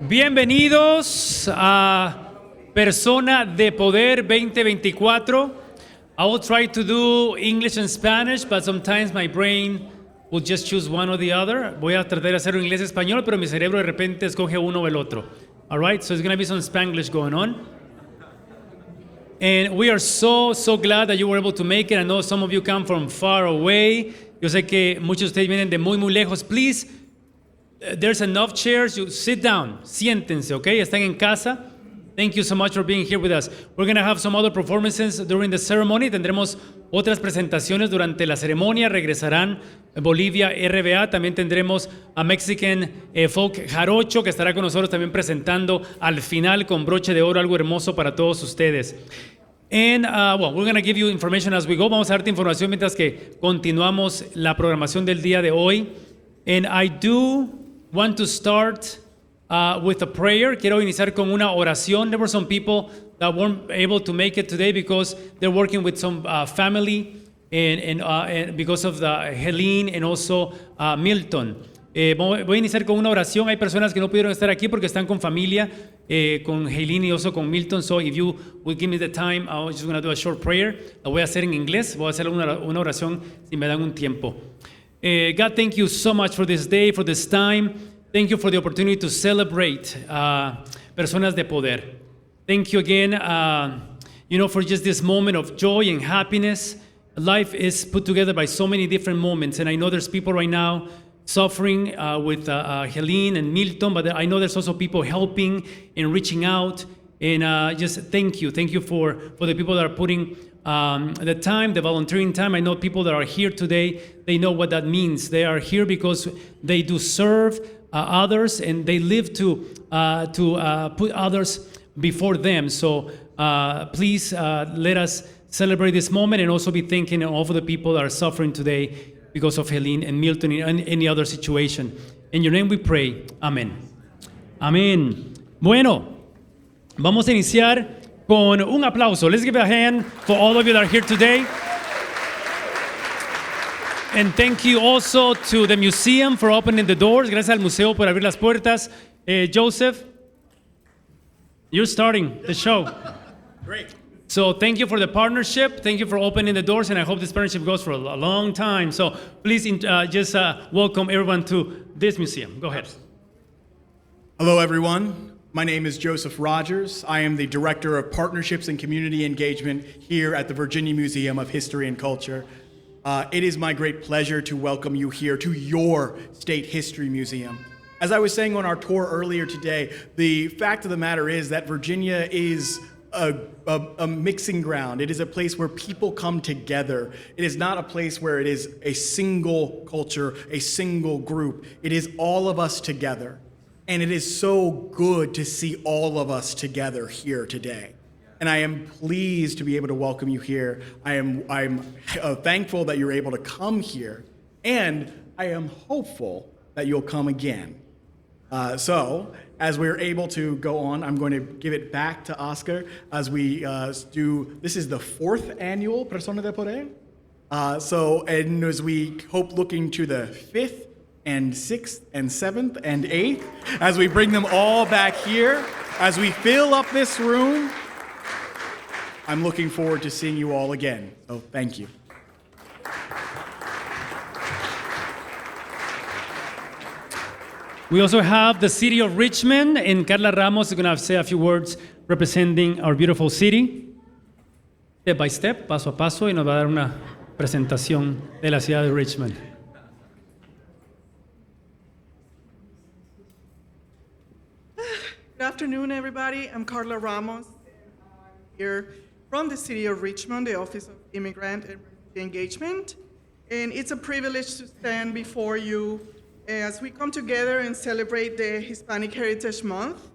Bienvenidos a Persona de Poder 2024. I will try to do English and Spanish, but sometimes my brain will just choose one or the other. Voy a tratar de hacerlo en inglés y español, pero mi cerebro de repente escoge uno o el otro. All right, so there's going to be some Spanglish going on. And we are so glad that you were able to make it. I know some of you come from far away. Yo sé que muchos de ustedes vienen de muy lejos. Please, there's enough chairs. You sit down, siéntense, okay? Están en casa. Thank you so much for being here with us. We're going to have some other performances during the ceremony. Tendremos otras presentaciones durante la ceremonia. Regresarán Bolivia RVA. También tendremos a Mexican Folk Jarocho, que estará con nosotros también presentando al final con broche de oro algo hermoso para todos ustedes. And, well, we're going to give you information as we go. Vamos a darte información mientras que continuamos la programación del día de hoy. And I do want to start with a prayer. Quiero iniciar con una oración. There were some people that weren't able to make it today because they're working with some family and because of the Helene and also Milton. Voy a iniciar con una oración. Hay personas que no pudieron estar aquí porque están con familia, con Helene y also con Milton. So if you will give me the time, I'm just going to do a short prayer. La voy a hacer en inglés. Voy a hacer una oración si me dan un tiempo. God, thank you so much for this day, for this time. Thank you for the opportunity to celebrate Personas de Poder. Thank you again, for just this moment of joy and happiness. Life is put together by so many different moments, and I know there's people right now suffering with Helene and Milton, but I know there's also people helping and reaching out, and just thank you. Thank you for the people that are putting the time, the volunteering time. I know people that are here today, they know what that means. They are here because they do serve others, and they live to put others before them. So please let us celebrate this moment and also be thinking of all of the people that are suffering today because of Helene and Milton and any other situation. In your name we pray. Amén. Amén. Bueno, vamos a iniciar con un aplauso. Let's give a hand for all of you that are here today. And thank you also to the museum for opening the doors. Gracias al museo por abrir las puertas. Yahusef, you're starting the show. Great. So thank you for the partnership. Thank you for opening the doors, and I hope this partnership goes for a long time. So please just welcome everyone to this museum. Go ahead. Hello, everyone. My name is Joseph Rogers. I am the Director of Partnerships and Community Engagement here at the Virginia Museum of History and Culture. It is my great pleasure to welcome you here to your State History Museum. As I was saying on our tour earlier today, the fact of the matter is that Virginia is a mixing ground. It is a place where people come together. It is not a place where it is a single culture, a single group. It is all of us together. And it is so good to see all of us together here today. And I am pleased to be able to welcome you here. I'm thankful that you're able to come here. And I am hopeful that you'll come again. So, as we're able to go on, I'm going to give it back to Oscar as we do, this is the 4th annual Persona de Poder. And as we hope looking to the 5th and 6th and 7th and 8th, as we bring them all back here, as we fill up this room, I'm looking forward to seeing you all again. So thank you. We also have the city of Richmond, and Karla Ramos is going to say a few words representing our beautiful city. Step by step, paso a paso, y nos va a dar una presentación de la ciudad de Richmond. Good afternoon, everybody. I'm Karla Ramos. I'm here from the city of Richmond, the Office of Immigrant and Refugee Engagement. And it's a privilege to stand before you as we come together and celebrate the Hispanic Heritage Month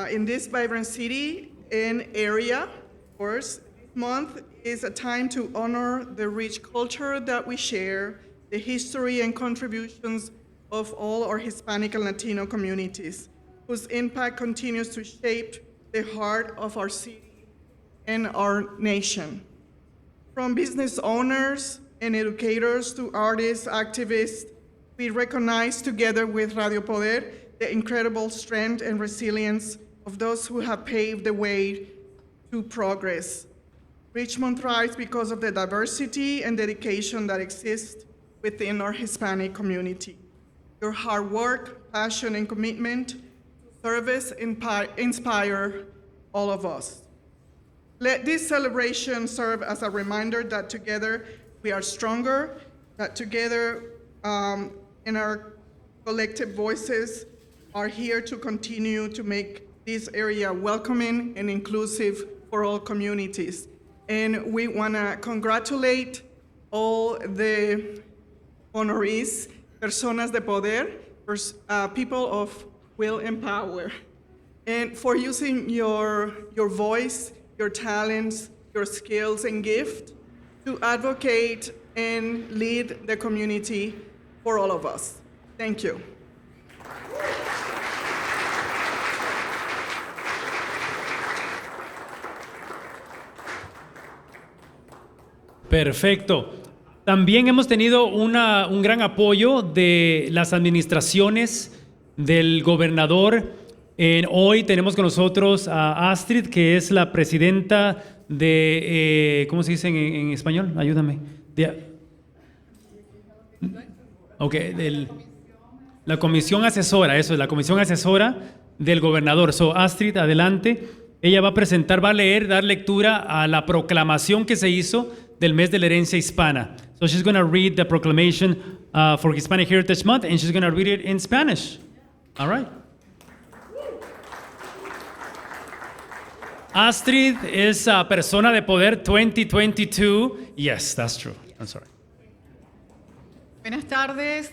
in this vibrant city and area. Of course, this month is a time to honor the rich culture that we share, the history and contributions of all our Hispanic and Latino communities, whose impact continues to shape the heart of our city and our nation. From business owners and educators to artists, activists, we recognize together with Radio Poder the incredible strength and resilience of those who have paved the way to progress. Richmond thrives because of the diversity and dedication that exists within our Hispanic community. Your hard work, passion, and commitment to service inspire all of us. Let this celebration serve as a reminder that together we are stronger, that together in our collective voices are here to continue to make this area welcoming and inclusive for all communities. And we want to congratulate all the honorees, personas de poder, people of will and power, and for using your voice, your talents, your skills and gift to advocate and lead the community for all of us. Thank you. Perfecto. También hemos tenido un gran apoyo de las administraciones del gobernador. Hoy tenemos con nosotros a Astrid, que es la presidenta de, ¿cómo se dice en español? Ayúdame. La comisión asesora, eso es, la comisión asesora del gobernador. Astrid, adelante. Ella va a presentar, va a leer, dar lectura a la proclamación que se hizo del mes de la herencia hispana. So she's going to read the proclamation for Hispanic Heritage Month, and she's going to read it in Spanish. All right. Astrid es persona de poder 2022. Yes, that's true. I'm sorry. Buenas tardes.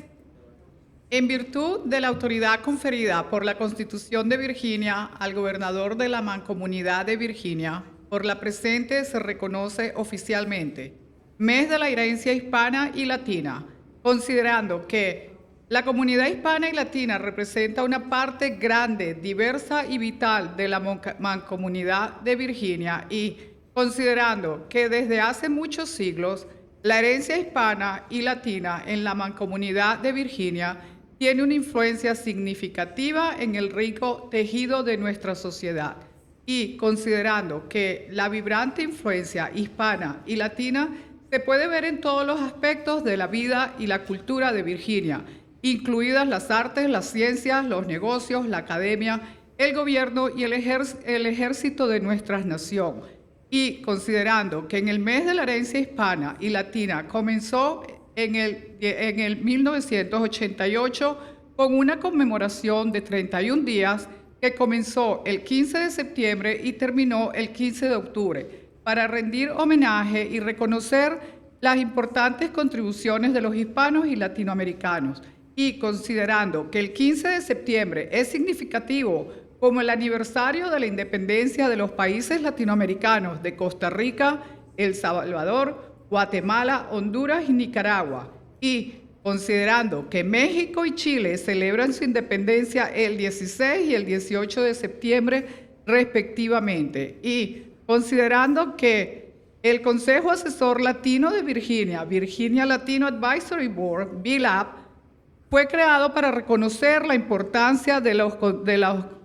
En virtud de la autoridad conferida por la Constitución de Virginia al gobernador de la Mancomunidad de Virginia, por la presente se reconoce oficialmente Mes de la Herencia Hispana y Latina, considerando que la comunidad hispana y latina representa una parte grande, diversa y vital de la Mancomunidad de Virginia y considerando que desde hace muchos siglos la herencia hispana y latina en la Mancomunidad de Virginia tiene una influencia significativa en el rico tejido de nuestra sociedad. Y considerando que la vibrante influencia hispana y latina se puede ver en todos los aspectos de la vida y la cultura de Virginia, incluidas las artes, las ciencias, los negocios, la academia, el gobierno y el ejército de nuestra nación. Y considerando que en el mes de la herencia hispana y latina comenzó en el 1988 con una conmemoración de 31 días, que comenzó el 15 de septiembre y terminó el 15 de octubre, para rendir homenaje y reconocer las importantes contribuciones de los hispanos y latinoamericanos. Y considerando que el 15 de septiembre es significativo como el aniversario de la independencia de los países latinoamericanos de Costa Rica, El Salvador, Guatemala, Honduras y Nicaragua, y considerando que México y Chile celebran su independencia el 16 y el 18 de septiembre respectivamente, y considerando que el Consejo Asesor Latino de Virginia, Virginia Latino Advisory Board, VLAB, fue creado para reconocer la importancia de las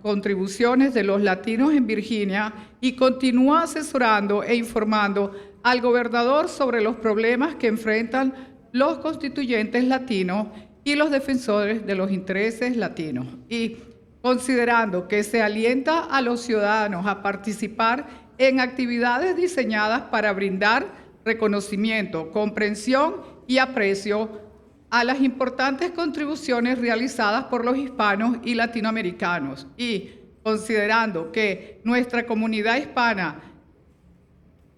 contribuciones de los latinos en Virginia y continúa asesorando e informando al gobernador sobre los problemas que enfrentan los constituyentes latinos y los defensores de los intereses latinos. Y considerando que se alienta a los ciudadanos a participar en actividades diseñadas para brindar reconocimiento, comprensión y aprecio a las importantes contribuciones realizadas por los hispanos y latinoamericanos. Y considerando que nuestra comunidad hispana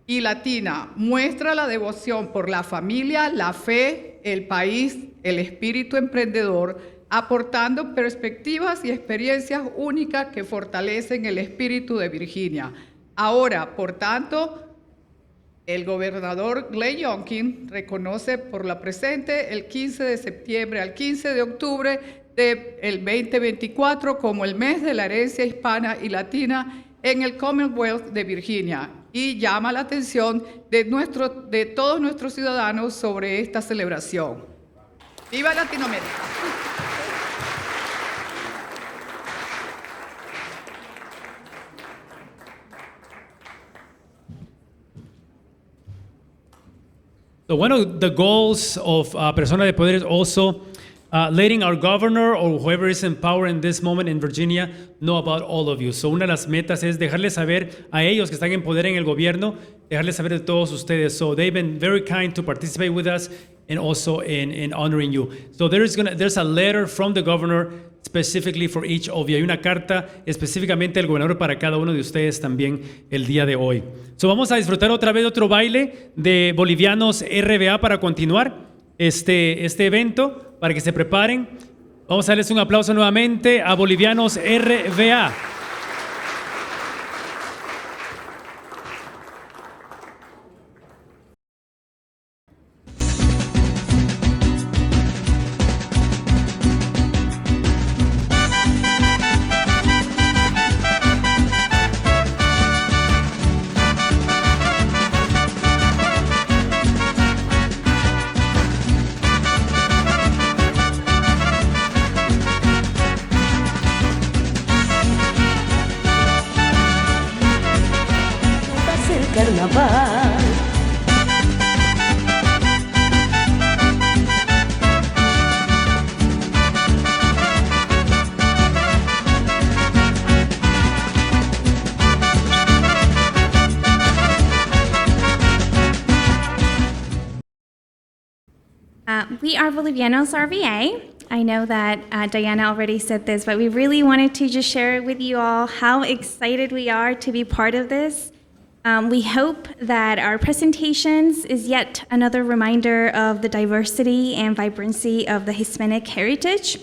y latina muestra la devoción por la familia, la fe, el país, el espíritu emprendedor, aportando perspectivas y experiencias únicas que fortalecen el espíritu de Virginia. Ahora, por tanto, el gobernador Glenn Youngkin reconoce por la presente el 15 de septiembre al 15 de octubre del 2024 como el mes de la herencia hispana y latina en el Commonwealth de Virginia, y llama la atención de todos nuestros ciudadanos sobre esta celebración. ¡Viva Latinoamérica! So one of the goals of Persona de Poder is also letting our governor or whoever is in power in this moment in Virginia know about all of you. So una de las metas es dejarles saber a ellos que están en poder en el gobierno, dejarles saber de todos ustedes. So they've been very kind to participate with us and also in honoring you. So there's a letter from the governor specifically for each of you. Hay una carta específicamente del gobernador para cada uno de ustedes también el día de hoy. So vamos a disfrutar otra vez otro baile de Bolivianos RVA para continuar este evento. Para que se preparen, vamos a darles un aplauso nuevamente a Bolivianos RVA. We are Bolivianos RVA. I know that Diana already said this, but we really wanted to just share with you all how excited we are to be part of this. We hope that our presentations is yet another reminder of the diversity and vibrancy of the Hispanic heritage,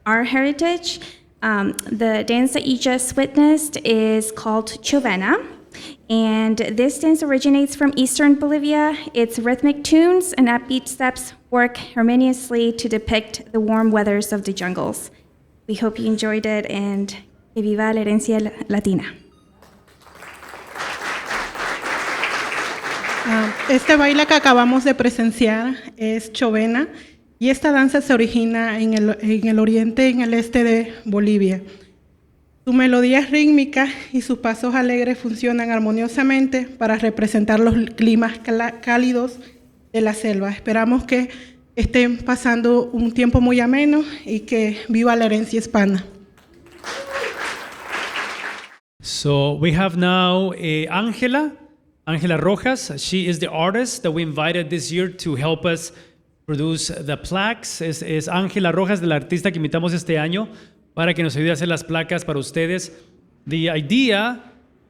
our heritage. The dance that you just witnessed is called Chovena. And this dance originates from eastern Bolivia. Its rhythmic tunes and upbeat steps work harmoniously to depict the warm weathers of the jungles. We hope you enjoyed it, and que viva la herencia latina. Este baile que acabamos de presenciar es Chovena, y esta danza se origina en el oriente y en el este de Bolivia. Su melodía es rítmica y sus pasos alegres funcionan armoniosamente para representar los climas cálidos de la selva. Esperamos que estén pasando un tiempo muy ameno y que viva la herencia hispana. So we have now Ángela Rojas. She is the artist that we invited this year to help us produce the plaques. Es Ángela Rojas, de la artista que invitamos este año para que nos ayude a hacer las placas para ustedes. The idea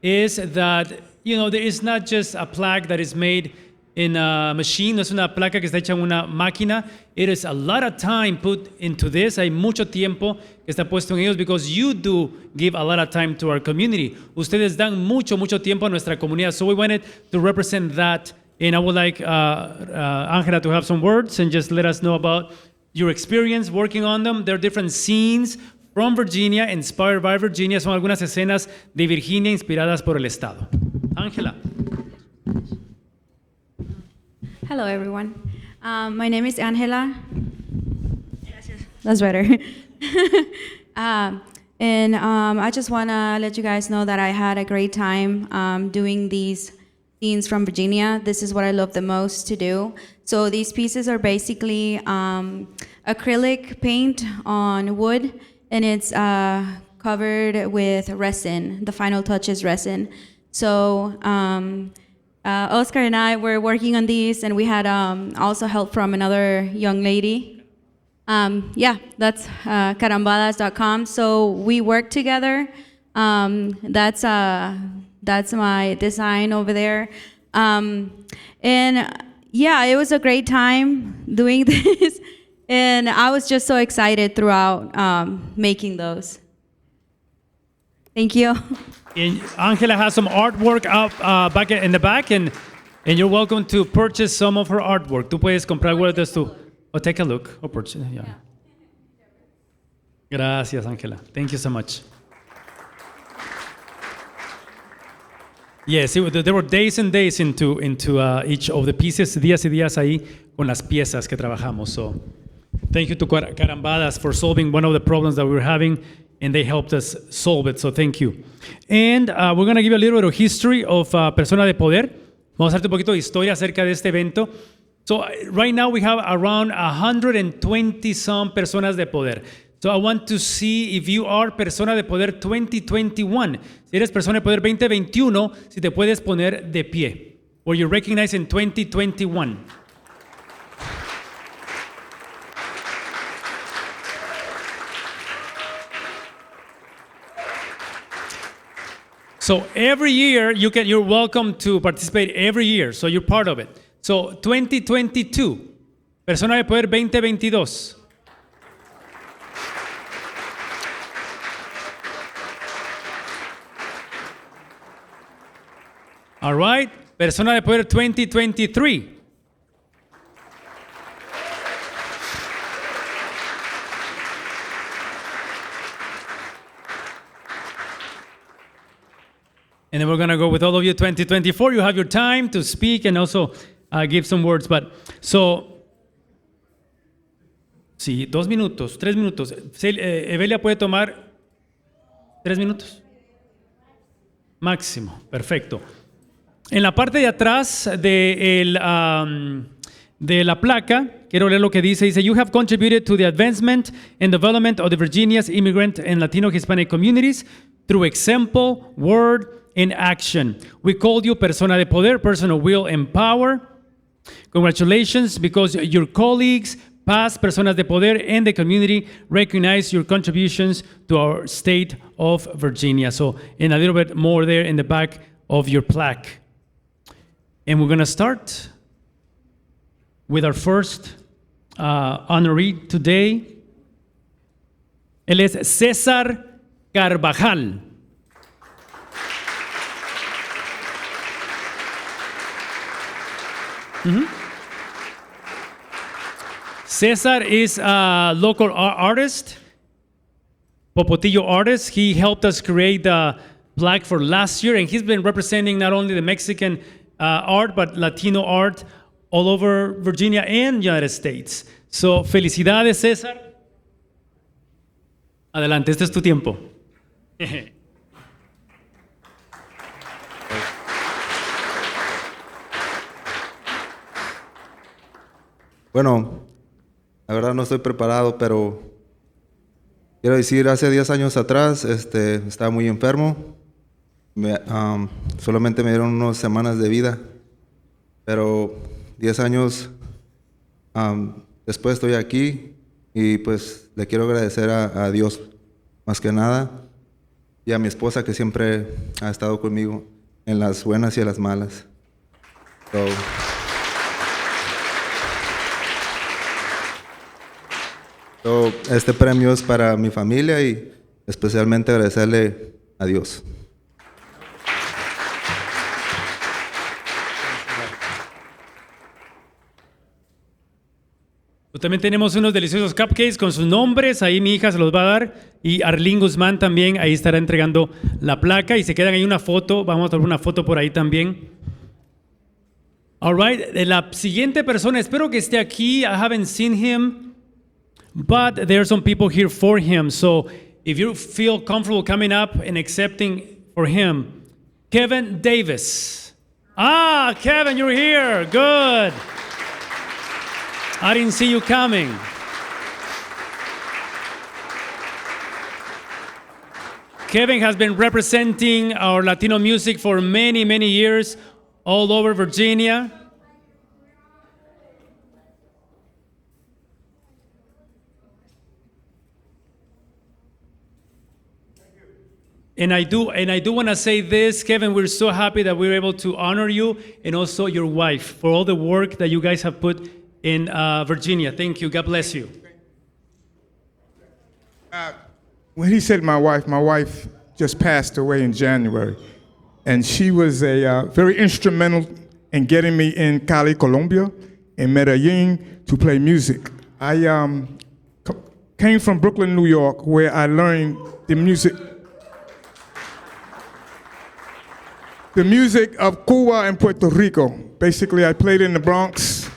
is that, there is not just a plaque that is made in a machine, no es una placa que está hecha en una máquina. It is a lot of time put into this. Hay mucho tiempo que está puesto en ellos, because you do give a lot of time to our community. Ustedes dan mucho tiempo a nuestra comunidad. So we wanted to represent that. And I would like Ángela to have some words and just let us know about your experience working on them. There are different scenes from Virginia, inspired by Virginia. Son algunas escenas de Virginia inspiradas por el estado. Ángela. Hello, everyone. My name is Angela. That's better. And I just want to let you guys know that I had a great time doing these scenes from Virginia. This is what I love the most to do. So these pieces are basically acrylic paint on wood, and it's covered with resin. The final touch is resin. So Oscar and I were working on these, and we had also help from another young lady. That's carambadas.com. So we worked together. That's my design over there. It was a great time doing this. And I was just so excited throughout making those. Thank you. And Angela has some artwork up back in the back, and you're welcome to purchase some of her artwork. Tú puedes comprar huertas tú. Or take a look. Or purchase. Yeah. Gracias, Angela. Thank you so much. Yes, there were days and days into each of the pieces, días y días ahí con las piezas que trabajamos. So thank you to Carambadas for solving one of the problems that we were having, and they helped us solve it, so thank you. And we're going to give you a little bit of history of Persona de Poder. Vamos a hacerte un poquito de historia acerca de este evento. So right now we have around 120 some personas de poder. So I want to see if you are persona de poder 2021. Si eres persona de poder 2021, si te puedes poner de pie. Or you recognize in 2021. So every year you're welcome to participate every year. So you're part of it. So 2022, persona de poder 2022. All right, persona de poder 2023. And then we're going to go with all of you 2024. You have your time to speak and also give some words. But so, sí, 2 minutos, 3 minutos. Evelia puede tomar 3 minutos. Máximo, perfecto. En la parte de atrás de la placa, quiero leer lo que dice. Dice, you have contributed to the advancement and development of the Virginia's immigrant and Latino Hispanic communities through example, word, and action. We called you persona de poder, person of will and power. Congratulations, because your colleagues, past personas de poder, and the community recognize your contributions to our state of Virginia. So, and a little bit more there in the back of your plaque. And we're going to start with our first honoree today. Él es Cesar Carbajal. Cesar is a local artist, Popotillo artist. He helped us create the plaque for last year, and he's been representing not only the Mexican art, but Latino art all over Virginia and United States. So, felicidades, Cesar. Adelante, este es tu tiempo. Bueno, la verdad no estoy preparado, pero quiero decir, hace 10 años atrás estaba muy enfermo. Solamente me dieron unas semanas de vida, pero 10 años después estoy aquí y pues le quiero agradecer a Dios más que nada y a mi esposa que siempre ha estado conmigo en las buenas y en las malas. Este premio es para mi familia y especialmente agradecerle a Dios. También tenemos unos deliciosos cupcakes con sus nombres. Ahí mi hija se los va a dar. Y Arlene Guzmán también ahí estará entregando la placa. Y se quedan ahí una foto. Vamos a tomar una foto por ahí también. All right. La siguiente persona, espero que esté aquí. I haven't seen him. But there are some people here for him. So if you feel comfortable coming up and accepting for him, Kevin Davis. Ah, Kevin, you're here. Good. I didn't see you coming. Kevin has been representing our Latino music for many, many years all over Virginia. And I do want to say this, Kevin, we're so happy that we're able to honor you and also your wife for all the work that you guys have put in Virginia. Thank you. God bless you. When he said my wife just passed away in January. And she was very instrumental in getting me in Cali, Colombia, in Medellin to play music. I came from Brooklyn, New York, where I learned the music of Cuba and Puerto Rico. Basically, I played in the Bronx.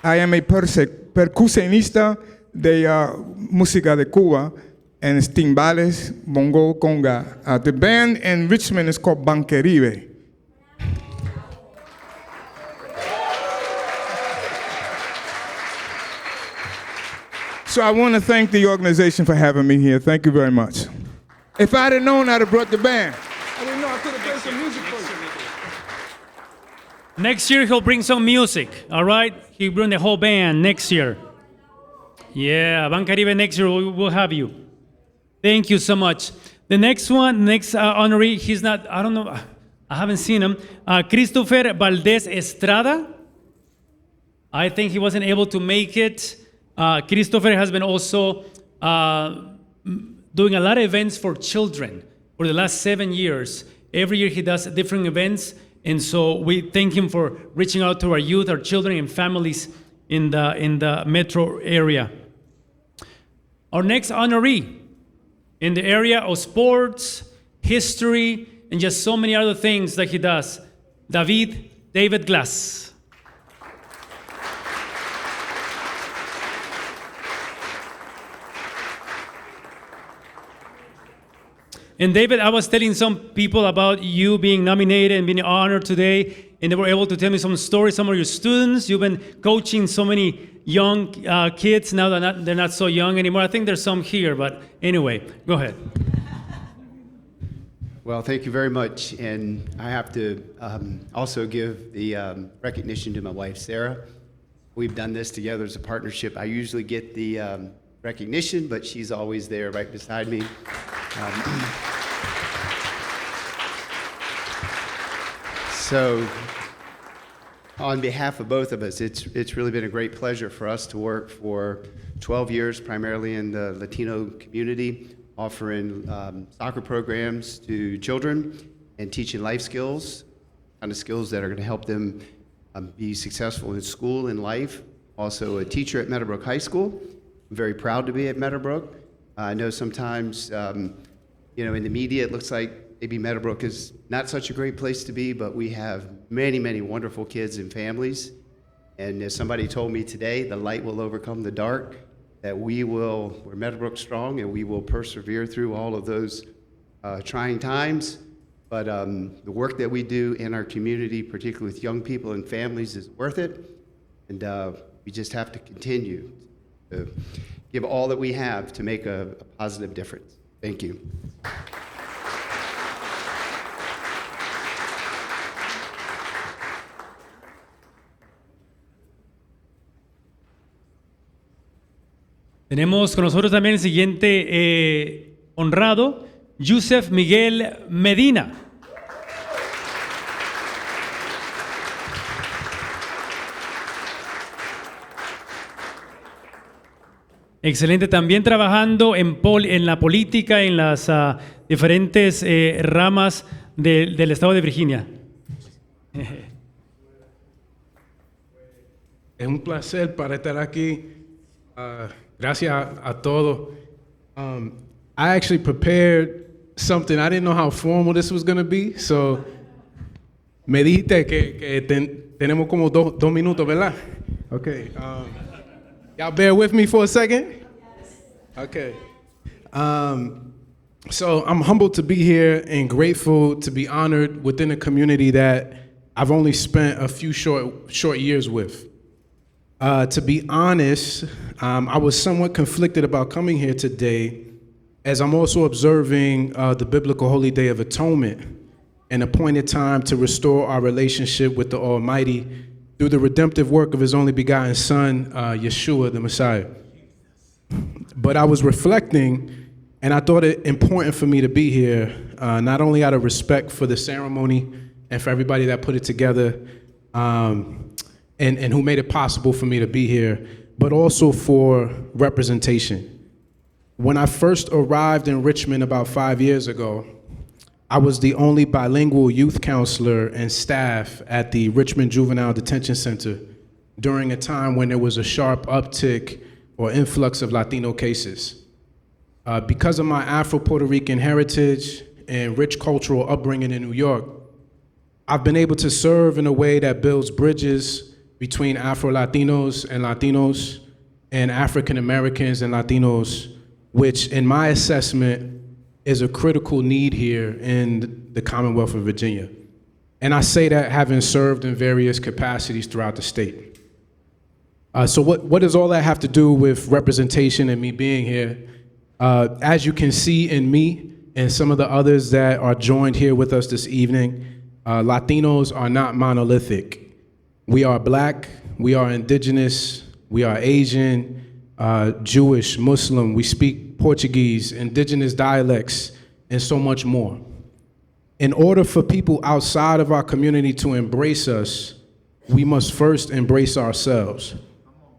I am a percusionista de música de Cuba and timbales, bongo, conga. The band in Richmond is called Bancaribe. So I want to thank the organization for having me here. Thank you very much. If I'd have known, I'd have brought the band. I didn't know I could have played some music for you. Next year, he'll bring some music, all right? He'll bring the whole band next year. Yeah, Bancaribe next year, we'll have you. Thank you so much. The next honoree, he's not, I don't know, I haven't seen him. Christopher Valdez Estrada. I think he wasn't able to make it. Christopher has been also doing a lot of events for children for the last 7 years. Every year he does different events. And so we thank him for reaching out to our youth, our children, and families in the metro area. Our next honoree in the area of sports, history, and just so many other things that he does, David Glass. And David, I was telling some people about you being nominated and being honored today, and they were able to tell me some stories, some of your students. You've been coaching so many young kids. Now they're not so young anymore. I think there's some here, but anyway, go ahead. Well, thank you very much. And I have to also give the recognition to my wife, Sarah. We've done this together as a partnership. I usually get the recognition, but she's always there right beside me. So on behalf of both of us, it's really been a great pleasure for us to work for 12 years, primarily in the Latino community, offering soccer programs to children and teaching life skills, kind of skills that are going to help them be successful in school and life. Also a teacher at Meadowbrook High School. I'm very proud to be at Meadowbrook. I know sometimes, in the media it looks like maybe Meadowbrook is not such a great place to be, but we have many, many wonderful kids and families. And as somebody told me today, the light will overcome the dark, that we're Meadowbrook strong, and we will persevere through all of those trying times. But the work that we do in our community, particularly with young people and families, is worth it. And we just have to continue to give all that we have to make a positive difference. Thank you. Tenemos con nosotros también el siguiente honrado, Yahusef Miguel Medina. Excelente, también trabajando en la política, en las diferentes ramas del estado de Virginia. Es un placer para estar aquí. Gracias a todos. I actually prepared something. I didn't know how formal this was going to be, so me dijiste que tenemos como dos minutos, ¿verdad? Okay. Y'all bear with me for a second? Okay. So I'm humbled to be here and grateful to be honored within a community that I've only spent a few short years with. To be honest, I was somewhat conflicted about coming here today, as I'm also observing the biblical Holy Day of Atonement, an appointed time to restore our relationship with the Almighty through the redemptive work of His only begotten Son, Yeshua, the Messiah. But I was reflecting, and I thought it important for me to be here, not only out of respect for the ceremony and for everybody that put it together, and who made it possible for me to be here, but also for representation. When I first arrived in Richmond about 5 years ago, I was the only bilingual youth counselor and staff at the Richmond Juvenile Detention Center during a time when there was a sharp uptick or influx of Latino cases. Because of my Afro-Puerto Rican heritage and rich cultural upbringing in New York, I've been able to serve in a way that builds bridges between Afro-Latinos and Latinos and African-Americans and Latinos, which in my assessment is a critical need here in the Commonwealth of Virginia. And I say that having served in various capacities throughout the state. So what does all that have to do with representation and me being here? As you can see in me and some of the others that are joined here with us this evening, Latinos are not monolithic. We are Black, we are Indigenous, we are Asian, Jewish, Muslim, we speak Portuguese, Indigenous dialects, and so much more. In order for people outside of our community to embrace us, we must first embrace ourselves.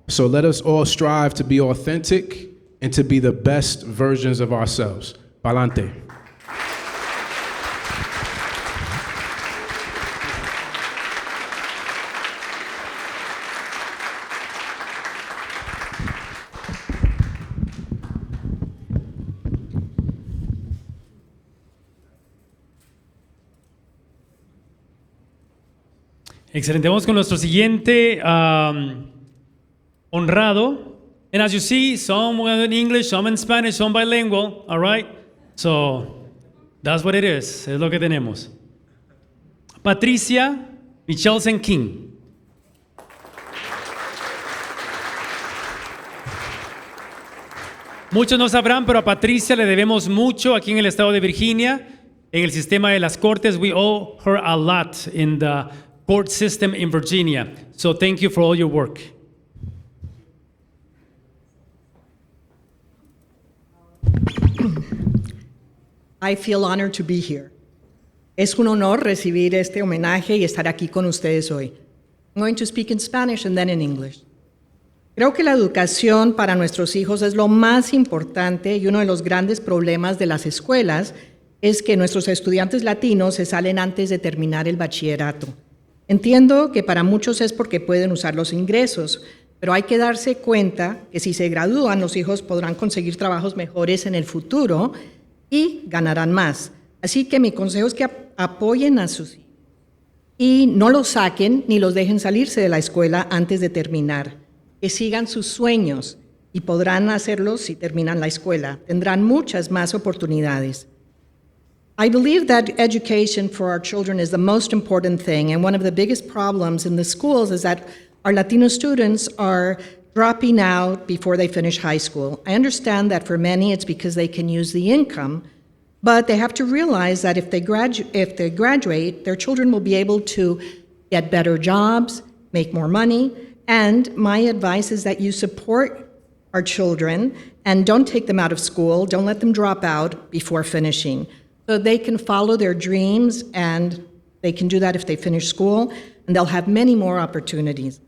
So let us all strive to be authentic and to be the best versions of ourselves. Pa'lante. Excelente. Vamos con nuestro siguiente honrado. And as you see, some in English, some in Spanish, some bilingual. All right? So that's what it is. Es lo que tenemos. Patricia Michelsen-King. Muchos no sabrán, pero a Patricia le debemos mucho aquí en el estado de Virginia. En el sistema de las cortes, we owe her a lot in the court system in Virginia. So thank you for all your work. I feel honored to be here. Es un honor recibir este homenaje y estar aquí con ustedes hoy. I'm going to speak in Spanish and then in English. Creo que la educación para nuestros hijos es lo más importante y uno de los grandes problemas de las escuelas es que nuestros estudiantes latinos se salen antes de terminar el bachillerato. Entiendo que para muchos es porque pueden usar los ingresos, pero hay que darse cuenta que si se gradúan, los hijos podrán conseguir trabajos mejores en el futuro y ganarán más. Así que mi consejo es que apoyen a sus hijos y no los saquen ni los dejen salirse de la escuela antes de terminar. Que sigan sus sueños y podrán hacerlo si terminan la escuela. Tendrán muchas más oportunidades. I believe that education for our children is the most important thing, and one of the biggest problems in the schools is that our Latino students are dropping out before they finish high school. I understand that for many it's because they can use the income, but they have to realize that if they graduate, their children will be able to get better jobs, make more money, and my advice is that you support our children and don't take them out of school, don't let them drop out before finishing. So they can follow their dreams, and they can do that if they finish school, and they'll have many more opportunities.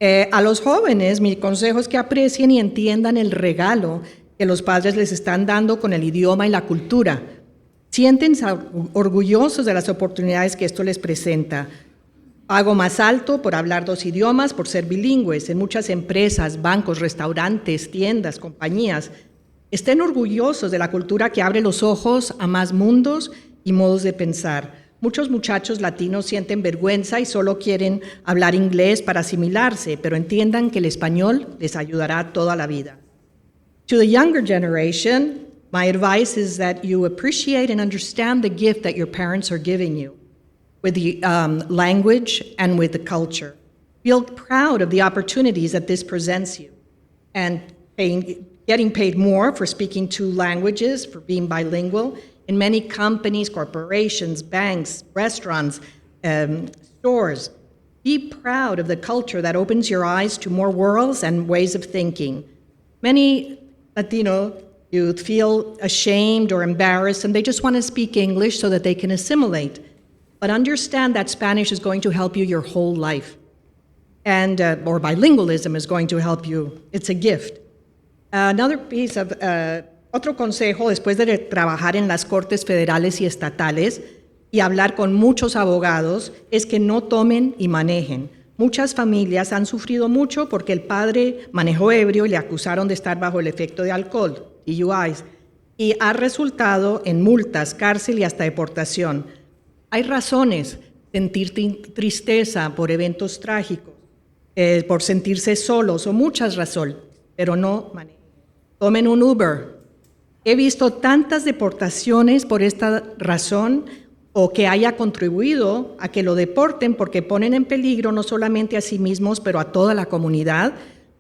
A los jóvenes, mi consejo es que aprecien y entiendan el regalo que los padres les están dando con el idioma y la cultura. Siéntense orgullosos de las oportunidades que esto les presenta. Pago más alto por hablar 2 idiomas, por ser bilingües en muchas empresas, bancos, restaurantes, tiendas, compañías. Estén orgullosos de la cultura que abre los ojos a más mundos y modos de pensar. Muchos muchachos latinos sienten vergüenza y solo quieren hablar inglés para asimilarse, pero entiendan que el español les ayudará toda la vida. To the younger generation, my advice is that you appreciate and understand the gift that your parents are giving you with the language and with the culture. Feel proud of the opportunities that this presents you and getting paid more for speaking 2 languages, for being bilingual. In many companies, corporations, banks, restaurants, stores, be proud of the culture that opens your eyes to more worlds and ways of thinking. Many Latino youth feel ashamed or embarrassed, and they just want to speak English so that they can assimilate. But understand that Spanish is going to help you your whole life, and or bilingualism is going to help you. It's a gift. Another piece of, otro consejo después de trabajar en las cortes federales y estatales y hablar con muchos abogados es que no tomen y manejen. Muchas familias han sufrido mucho porque el padre manejó ebrio y le acusaron de estar bajo el efecto de alcohol, DUIs, y ha resultado en multas, cárcel y hasta deportación. Hay razones, sentir tristeza por eventos trágicos, por sentirse solos o muchas razones, pero no manejen. Tomen un Uber. He visto tantas deportaciones por esta razón o que haya contribuido a que lo deporten porque ponen en peligro no solamente a sí mismos, pero a toda la comunidad.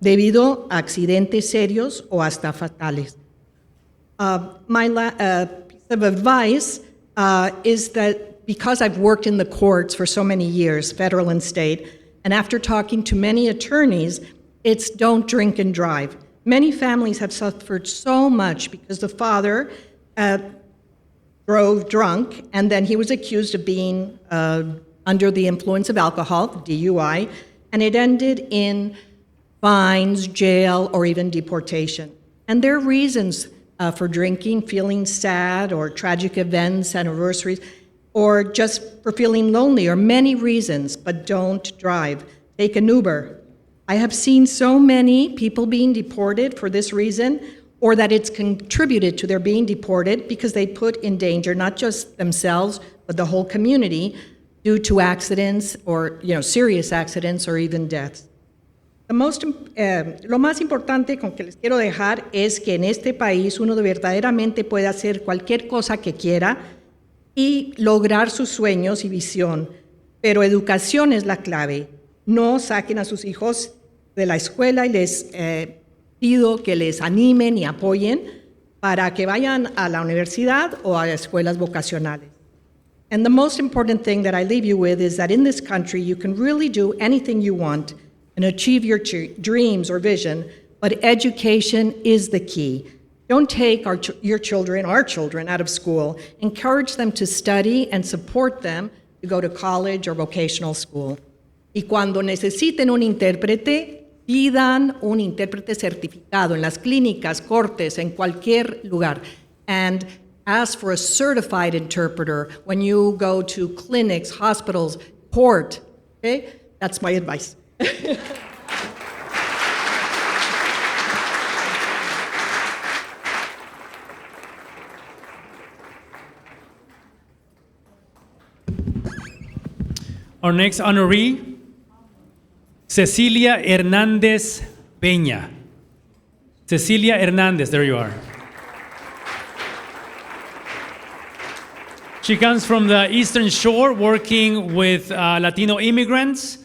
debido a accidentes serios o hasta fatales. My piece of advice is that because I've worked in the courts for so many years, federal and state, and after talking to many attorneys, it's don't drink and drive. Many families have suffered so much because the father drove drunk, and then he was accused of being under the influence of alcohol, DUI, and it ended in fines, jail, or even deportation. And there are reasons for drinking, feeling sad, or tragic events, anniversaries, or just for feeling lonely, or many reasons, but don't drive. Take an Uber. I have seen so many people being deported for this reason, or that it's contributed to their being deported because they put in danger not just themselves, but the whole community due to accidents or serious accidents or even deaths. Lo más importante con que les quiero dejar es que en este país uno verdaderamente puede hacer cualquier cosa que quiera y lograr sus sueños y visión, pero educación es la clave. No saquen a sus hijos de la escuela y les pido que les animen y apoyen para que vayan a la universidad o a escuelas vocacionales. And the most important thing that I leave you with is that in this country you can really do anything you want and achieve your dreams or vision, but education is the key. Don't take your children, our children, out of school. Encourage them to study and support them to go to college or vocational school. Y cuando necesiten un intérprete, pidan un intérprete certificado en las clínicas, cortes, en cualquier lugar. And ask for a certified interpreter when you go to clinics, hospitals, court. Okay? That's my advice. Our next honoree, Cecilia Hernández Peña. Cecilia Hernández, there you are. She comes from the Eastern Shore working with Latino immigrants.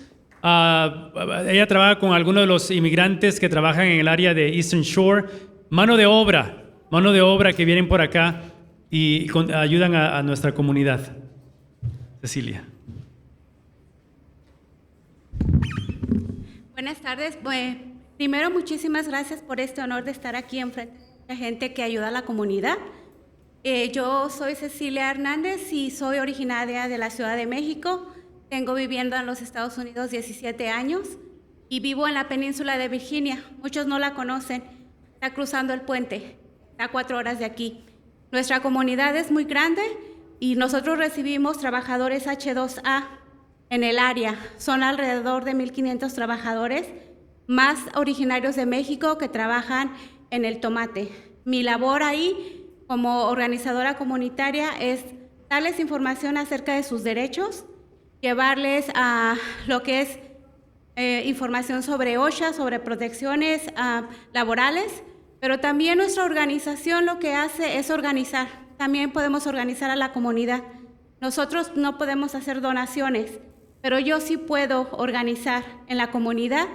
Ella trabaja con algunos de los inmigrantes que trabajan en el área de Eastern Shore. Mano de obra que vienen por acá y ayudan a nuestra comunidad. Cecilia. Buenas tardes. Primero, muchísimas gracias por este honor de estar aquí enfrente de la gente que ayuda a la comunidad. Yo soy Cecilia Hernández y soy originaria de la Ciudad de México. Tengo viviendo en los Estados Unidos 17 años y vivo en la península de Virginia. Muchos no la conocen. Está cruzando el puente. Está a 4 horas de aquí. Nuestra comunidad es muy grande y nosotros recibimos trabajadores H2A en el área. Son alrededor de 1,500 trabajadores, más originarios de México que trabajan en el tomate. Mi labor ahí como organizadora comunitaria es darles información acerca de sus derechos, llevarles a lo que es información sobre OSHA, sobre protecciones laborales, pero también nuestra organización lo que hace es organizar. También podemos organizar a la comunidad. Nosotros no podemos hacer donaciones, pero yo sí puedo organizar en la comunidad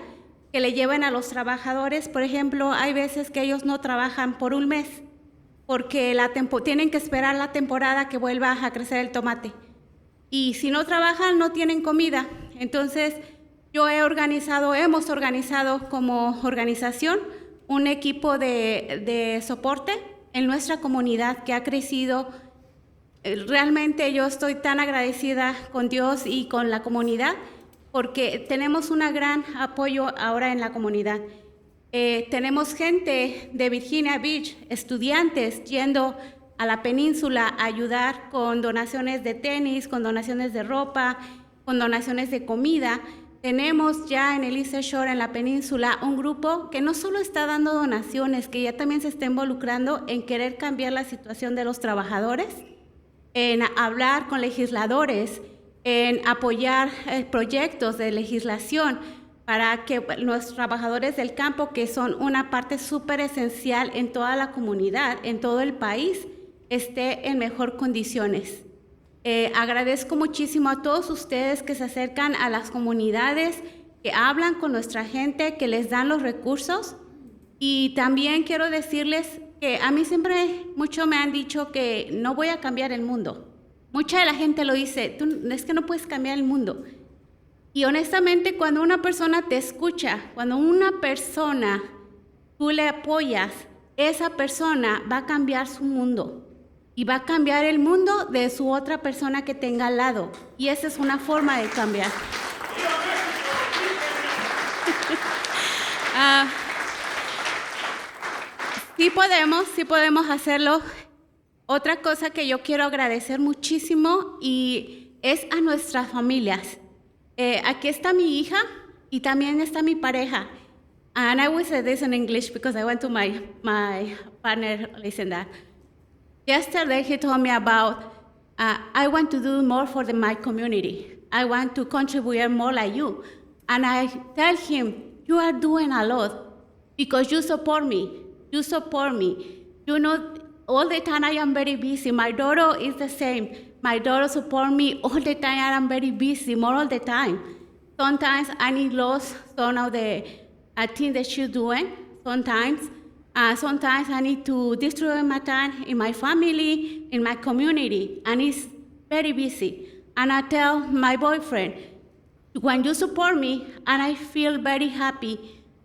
que le lleven a los trabajadores. Por ejemplo, hay veces que ellos no trabajan por un mes porque tienen que esperar la temporada que vuelva a crecer el tomate. Y si no trabajan, no tienen comida. Entonces, hemos organizado como organización un equipo de soporte en nuestra comunidad que ha crecido. Realmente yo estoy tan agradecida con Dios y con la comunidad porque tenemos un gran apoyo ahora en la comunidad. Tenemos gente de Virginia Beach, estudiantes yendo a la península a ayudar con donaciones de tenis, con donaciones de ropa, con donaciones de comida. Tenemos ya en el Eastern Shore, en la península, un grupo que no solo está dando donaciones, que ya también se está involucrando en querer cambiar la situación de los trabajadores, en hablar con legisladores, en apoyar proyectos de legislación para que los trabajadores del campo, que son una parte súper esencial en toda la comunidad, en todo el país, esté en mejor condiciones. Agradezco muchísimo a todos ustedes que se acercan a las comunidades que hablan con nuestra gente, que les dan los recursos. Y también quiero decirles que a mí siempre mucho me han dicho que no voy a cambiar el mundo. Mucha de la gente lo dice, es que no puedes cambiar el mundo. Y honestamente, cuando una persona te escucha, cuando una persona tú le apoyas, esa persona va a cambiar su mundo y va a cambiar el mundo de su otra persona que tenga al lado. Y esa es una forma de cambiar. Sí podemos hacerlo. Otra cosa que yo quiero agradecer muchísimo y es a nuestras familias. Aquí está mi hija y también está mi pareja. And I will say this in English because I want to my partner listen that. Yesterday he told me about I want to do more for my community. I want to contribute more like you. And I tell him, you are doing a lot because you support me. You support me. You know, all the time I am very busy. My daughter is the same. My daughter support me all the time. I am very busy, more all the time. Sometimes I need lost some of the things that she's doing. Sometimes I need to distribute my time in my family, in my community, and it's very busy. And I tell my boyfriend, when you support me, and I feel very happy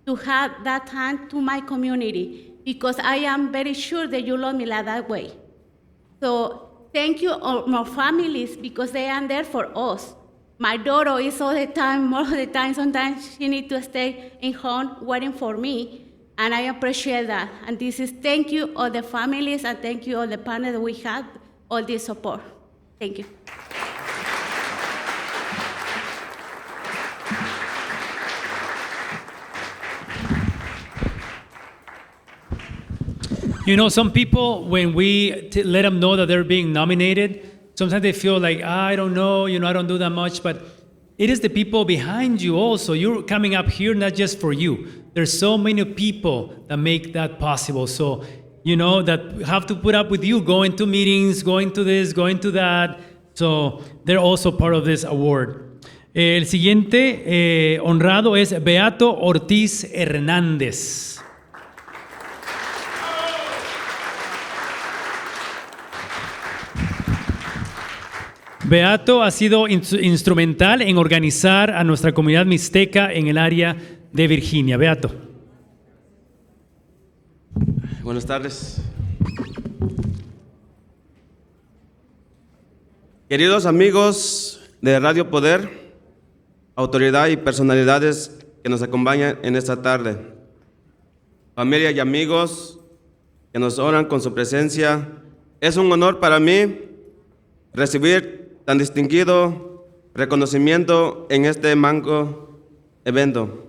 to have that time to my community because I am very sure that you love me like that way. So thank you all my families because they are there for us. My daughter is all the time, more of the time. Sometimes she needs to stay in home waiting for me, and I appreciate that. And this is thank you all the families and thank you all the partners that we have, all this support. Thank you. You know, some people, when we let them know that they're being nominated, sometimes they feel like, I don't know, I don't do that much, but it is the people behind you also. You're coming up here not just for you. There's so many people that make that possible. So, that have to put up with you, going to meetings, going to this, going to that. So they're also part of this award. El siguiente honrado es Beato Ortiz Hernández. Beato ha sido instrumental en organizar a nuestra comunidad mixteca en el área de Virginia. Beato. Buenas tardes. Queridos amigos de Radio Poder, autoridad y personalidades que nos acompañan en esta tarde, familia y amigos que nos honran con su presencia, es un honor para mí recibir tan distinguido reconocimiento en este magno evento.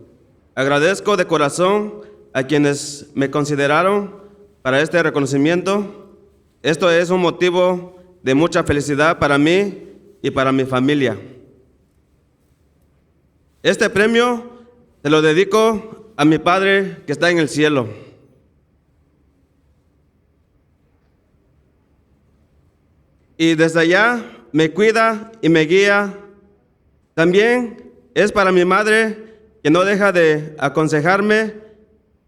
Agradezco de corazón a quienes me consideraron para este reconocimiento. Esto es un motivo de mucha felicidad para mí y para mi familia. Este premio se lo dedico a mi Padre que está en el cielo. Y desde allá me cuida y me guía. También es para mi madre que no deja de aconsejarme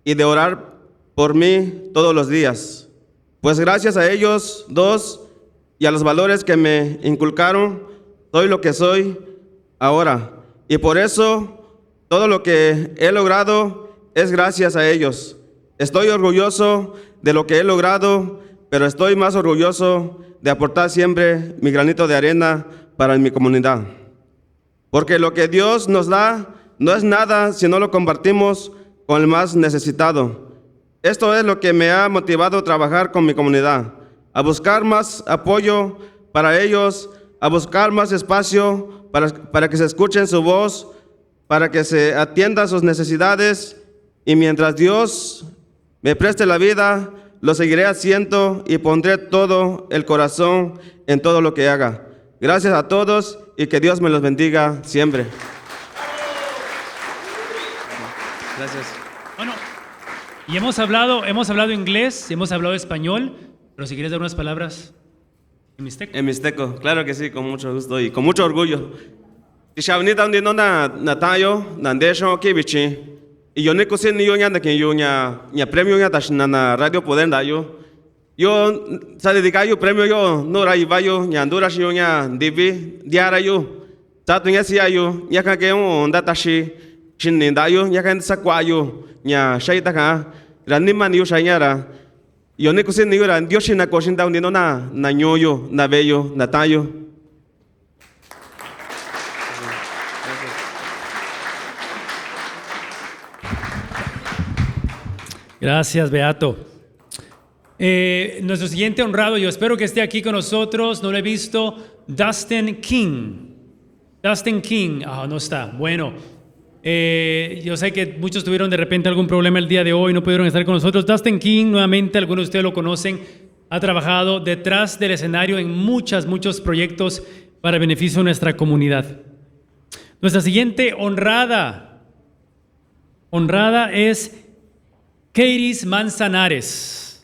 y de orar por mí todos los días. Pues gracias a ellos dos y a los valores que me inculcaron, soy lo que soy ahora. Y por eso todo lo que he logrado es gracias a ellos. Estoy orgulloso de lo que he logrado, pero estoy más orgulloso de aportar siempre mi granito de arena para mi comunidad. Porque lo que Dios nos da no es nada si no lo compartimos con el más necesitado. Esto es lo que me ha motivado a trabajar con mi comunidad, a buscar más apoyo para ellos, a buscar más espacio para que se escuchen su voz, para que se atienda sus necesidades, y mientras Dios me preste la vida, lo seguiré haciendo y pondré todo el corazón en todo lo que haga. Gracias a todos y que Dios me los bendiga siempre. Gracias. Bueno, y hemos hablado inglés, hemos hablado español, pero si quieres dar unas palabras en mixteco. En mixteco, claro que sí, con mucho gusto y con mucho orgullo. Tishawnita undi no na tayo na ndesho kibichi. Y yo ne kusin yo nya na ken yo nya premio nya tash na radio poder da yo. Yo sa dedica yo premio yo no ra iba yo nya ndura shi yo nya divi diara yo. Sa tu nya si yo nya ka ke on da tashi shin da yo nya ka sa kwa yo nya shaita ka ranima ni yo shanyara. Yo ne kusin ni yo ran Dios na koshin da undi no na ñoyo na bello na tayo. Gracias, Beato. Nuestro siguiente honrado, yo espero que esté aquí con nosotros, no lo he visto, Dustin King. Dustin King, no está, bueno. Yo sé que muchos tuvieron de repente algún problema el día de hoy, no pudieron estar con nosotros. Dustin King, nuevamente, algunos de ustedes lo conocen, ha trabajado detrás del escenario en muchos proyectos para beneficio de nuestra comunidad. Nuestra siguiente honrada es Keiris Manzanares.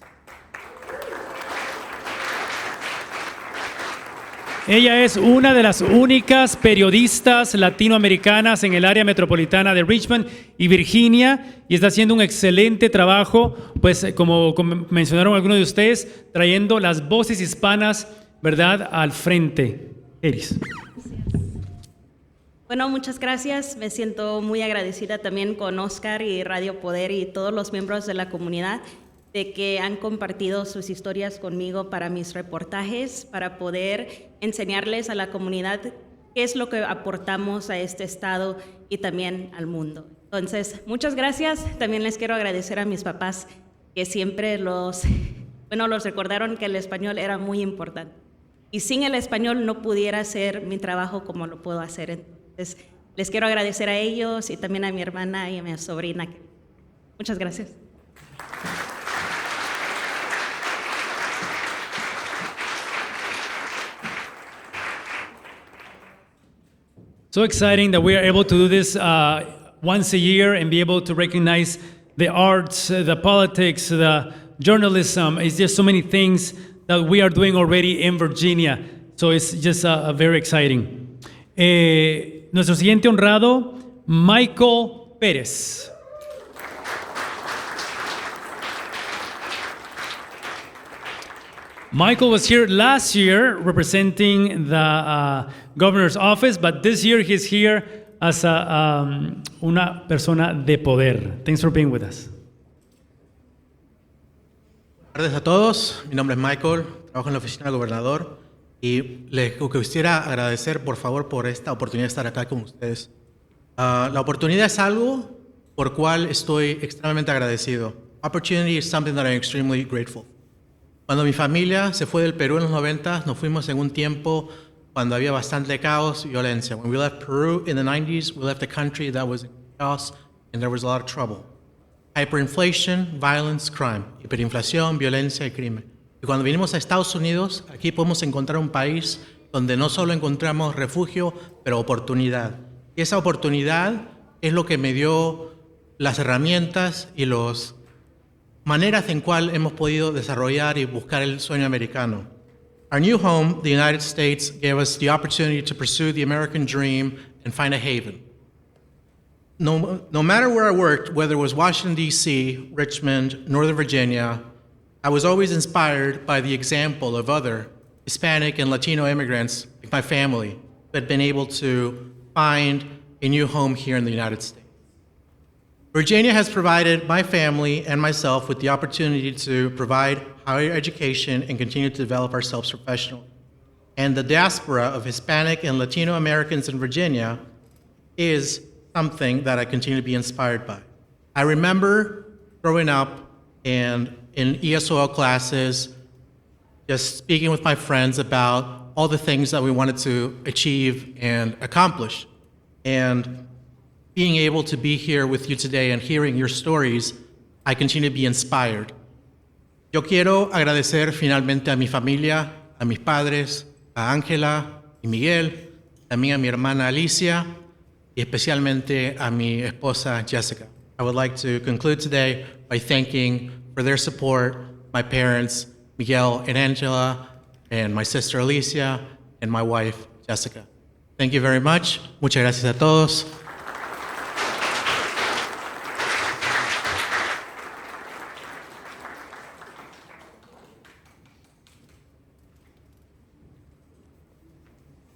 Ella es una de las únicas periodistas latinoamericanas en el área metropolitana de Richmond y Virginia y está haciendo un excelente trabajo, pues como mencionaron algunos de ustedes, trayendo las voces hispanas, ¿verdad?, al frente. Keiris. Bueno, muchas gracias. Me siento muy agradecida también con Oscar y Radio Poder y todos los miembros de la comunidad de que han compartido sus historias conmigo para mis reportajes, para poder enseñarles a la comunidad qué es lo que aportamos a este estado y también al mundo. Entonces, muchas gracias. También les quiero agradecer a mis papás que siempre los recordaron que el español era muy importante. Y sin el español no pudiera hacer mi trabajo como lo puedo hacer. Entonces, les quiero agradecer a ellos y también a mi hermana y a mi sobrina. Muchas gracias. So exciting that we are able to do this once a year and be able to recognize the arts, the politics, the journalism. It's just so many things that we are doing already in Virginia. So it's just very exciting. Nuestro siguiente honrado, Michael Pérez. Michael was here last year representing the governor's office, but this year he's here as una persona de poder. Thanks for being with us. Buenas tardes a todos. Mi nombre es Michael, trabajo en la oficina del gobernador y les quisiera agradecer por favor por esta oportunidad de estar acá con ustedes. La oportunidad es algo por cual estoy extremadamente agradecido. Opportunity is something that I'm extremely grateful. Cuando mi familia se fue del Perú en los 90, nos fuimos en un tiempo cuando había bastante caos y violencia. When we left Peru in the 90s, we left a country that was in chaos and there was a lot of trouble. Hyperinflation, violence, crime. Hiperinflación, violencia y crimen. Y cuando vinimos a Estados Unidos, aquí podemos encontrar un país donde no solo encontramos refugio, pero oportunidad. Y esa oportunidad es lo que me dio las herramientas y las maneras en cual hemos podido desarrollar y buscar el sueño americano. Our new home, the United States, gave us the opportunity to pursue the American dream and find a haven. No matter where I worked, whether it was Washington, D.C., Richmond, Northern Virginia, I was always inspired by the example of other Hispanic and Latino immigrants, like my family, who had been able to find a new home here in the United States. Virginia has provided my family and myself with the opportunity to provide higher education and continue to develop ourselves professionally. And the diaspora of Hispanic and Latino Americans in Virginia is something that I continue to be inspired by. I remember growing up and in ESOL classes, just speaking with my friends about all the things that we wanted to achieve and accomplish. And being able to be here with you today and hearing your stories, I continue to be inspired. Yo quiero agradecer finalmente a mi familia, a mis padres, a Ángela y Miguel, también a mi hermana Alicia y especialmente a mi esposa Jessica. I would like to conclude today by thanking for their support my parents, Miguel and Angela, and my sister Alicia, and my wife Jessica. Thank you very much. Muchas gracias a todos.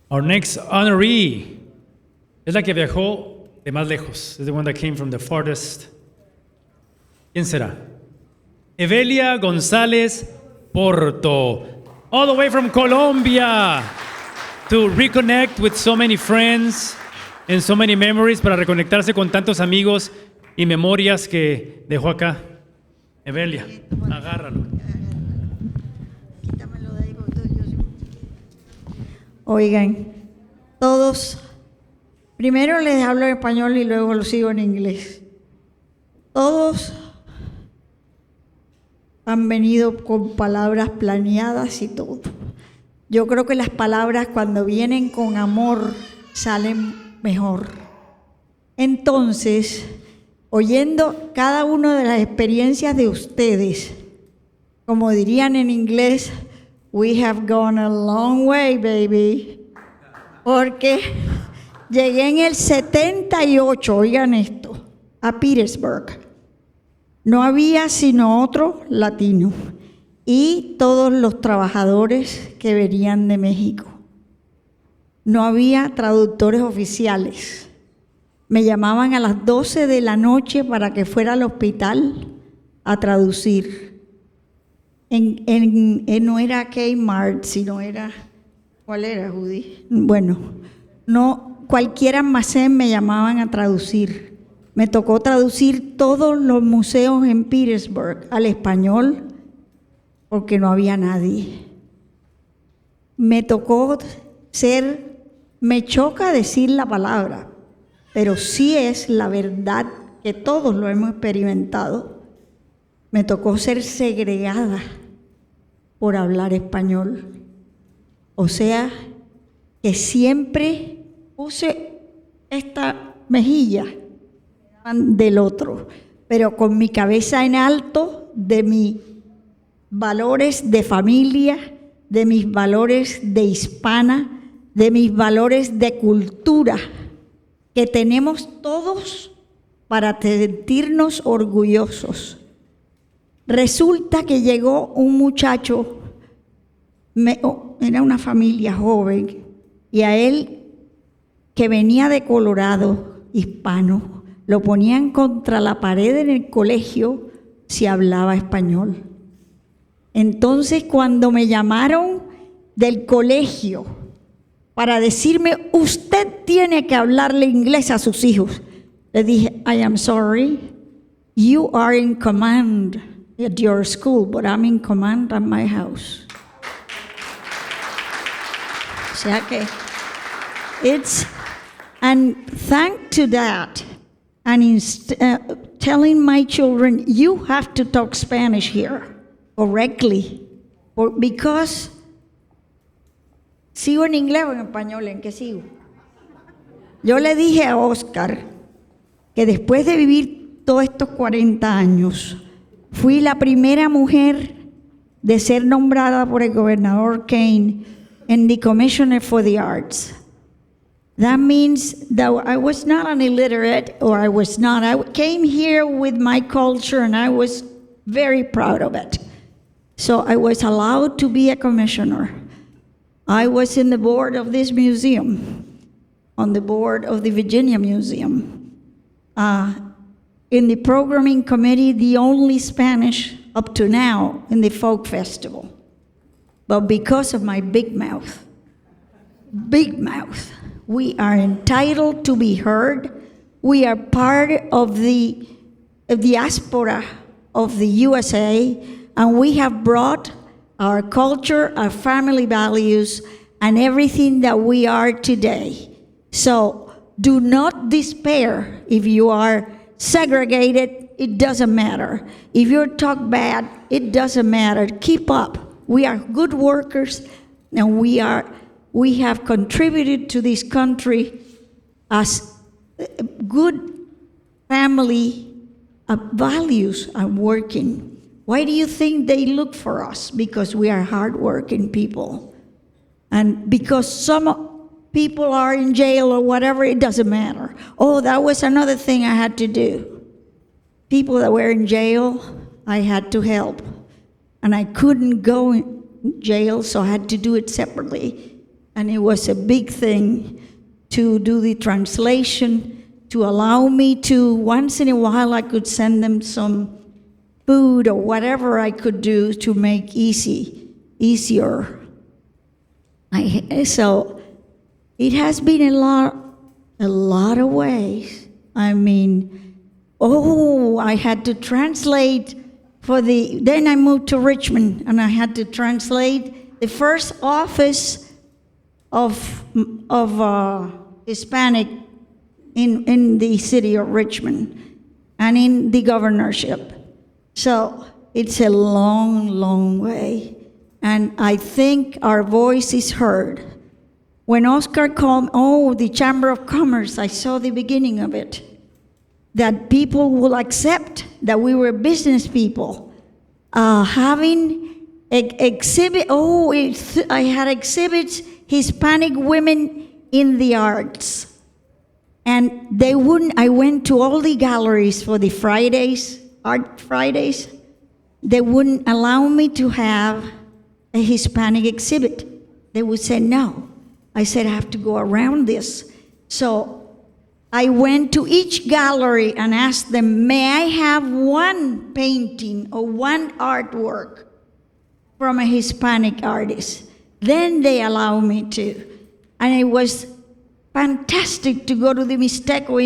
Our next honoree es la que viajó de más lejos. Is the one that came from the farthest. ¿Quién será? Evelia González Porto, all the way from Colombia, to reconnect with so many friends and so many memories, para reconectarse con tantos amigos y memorias que dejó acá. Evelia, agárralo. Oigan, todos, primero les hablo en español y luego lo sigo en inglés. Todos han venido con palabras planeadas y todo. Yo creo que las palabras cuando vienen con amor salen mejor. Entonces, oyendo cada una de las experiencias de ustedes, como dirían en inglés, we have gone a long way, baby. Porque llegué en el 78, oigan esto, a Petersburg. No había sino otro latino y todos los trabajadores que venían de México. No había traductores oficiales. Me llamaban a las 12 de la noche para que fuera al hospital a traducir. No era Kmart, sino era... ¿Cuál era, Judy? Bueno, no, cualquier almacén me llamaban a traducir. Me tocó traducir todos los museos en Petersburg al español porque no había nadie. Me tocó me choca decir la palabra, pero sí es la verdad que todos lo hemos experimentado. Me tocó ser segregada por hablar español. O sea, que siempre puse esta mejilla del otro, pero con mi cabeza en alto de mis valores de familia, de mis valores de hispana, de mis valores de cultura, que tenemos todos para sentirnos orgullosos. Resulta que llegó un muchacho, era una familia joven, y a él, que venía de Colorado, hispano, lo ponían contra la pared en el colegio si hablaba español. Entonces, cuando me llamaron del colegio para decirme, usted tiene que hablarle inglés a sus hijos, le dije, I am sorry, you are in command at your school, but I'm in command at my house. O sea que, and thanks to that, and telling my children, you have to talk Spanish here correctly, because, ¿sigo en inglés o en español? ¿En qué sigo? Yo le dije a Oscar que después de vivir todos estos 40 años, fui la primera mujer de ser nombrada por el gobernador Kane en the Commissioner for the Arts. That means that I was not an illiterate, or I came here with my culture and I was very proud of it. So I was allowed to be a commissioner. I was in the board of this museum, on the board of the Virginia Museum. In the programming committee, the only Spanish up to now in the folk festival. But because of my big mouth, we are entitled to be heard. We are part of the diaspora of the USA, and we have brought our culture, our family values, and everything that we are today. So do not despair if you are segregated. It doesn't matter. If you're talked bad, it doesn't matter. Keep up. We are good workers, and we have contributed to this country as good family values are working. Why do you think they look for us? Because we are hardworking people. And because people are in jail or whatever, it doesn't matter. Oh, that was another thing I had to do. People that were in jail, I had to help. And I couldn't go in jail, so I had to do it separately. And it was a big thing to do the translation, to allow me to, once in a while, I could send them some food or whatever I could do to make easier. So it has been a lot of ways. I mean, I had to translate then I moved to Richmond, and I had to translate the first office of Hispanic in the city of Richmond and in the governorship. So it's a long, long way. And I think our voice is heard. When Oscar called, the Chamber of Commerce, I saw the beginning of it. That people will accept that we were business people. Having exhibit, I had exhibits, Hispanic women in the arts. And they wouldn't, I went to all the galleries for the Fridays, Art Fridays. They wouldn't allow me to have a Hispanic exhibit. They would say no. I said, I have to go around this. So I went to each gallery and asked them, may I have one painting or one artwork from a Hispanic artist? Then they allowed me to. And it was fantastic to go to the Mixteco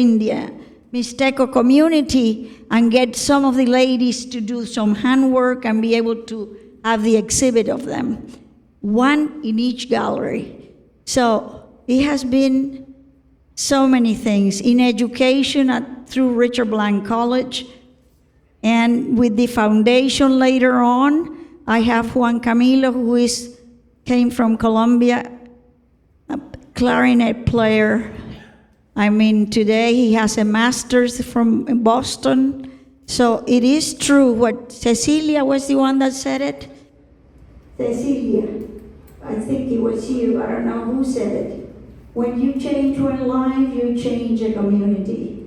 community and get some of the ladies to do some handwork and be able to have the exhibit of them. One in each gallery. So it has been so many things in education through Richard Blanc College, and with the foundation later on, I have Juan Camilo, who came from Colombia, a clarinet player. I mean, today he has a master's from Boston. So it is true what Cecilia was the one that said it. Cecilia, I think it was you. I don't know who said it. When you change one life, you change a community.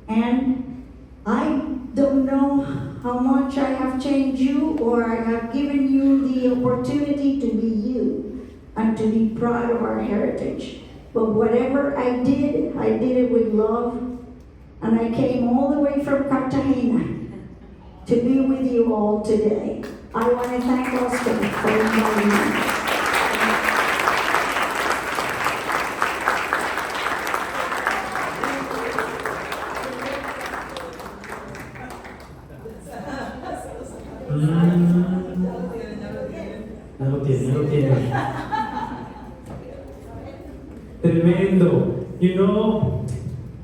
And I don't know how much I have changed you, or I have given you the opportunity to be you and to be proud of our heritage. But whatever I did it with love. And I came all the way from Cartagena to be with you all today. I want to thank Oscar for inviting me. No tiene. Tremendo. You know,